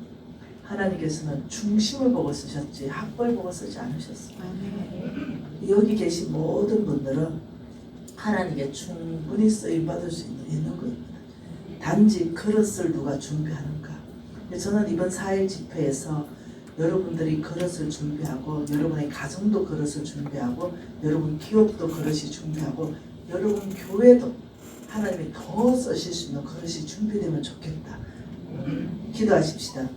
하나님께서는 중심을 보고 쓰셨지 학벌 보고 쓰지 않으셨어요. 여기 계신 모든 분들은 하나님께 충분히 쓰임받을 수 있는 겁니다. 단지 그릇을 누가 준비하는가. 저는 이번 4일 집회에서 여러분들이 그릇을 준비하고 여러분의 가정도 그릇을 준비하고 여러분 기업도 그릇이 준비하고 여러분 교회도 하나님이 더 쓰실 수 있는 그릇이 준비되면 좋겠다. 기도하십시다.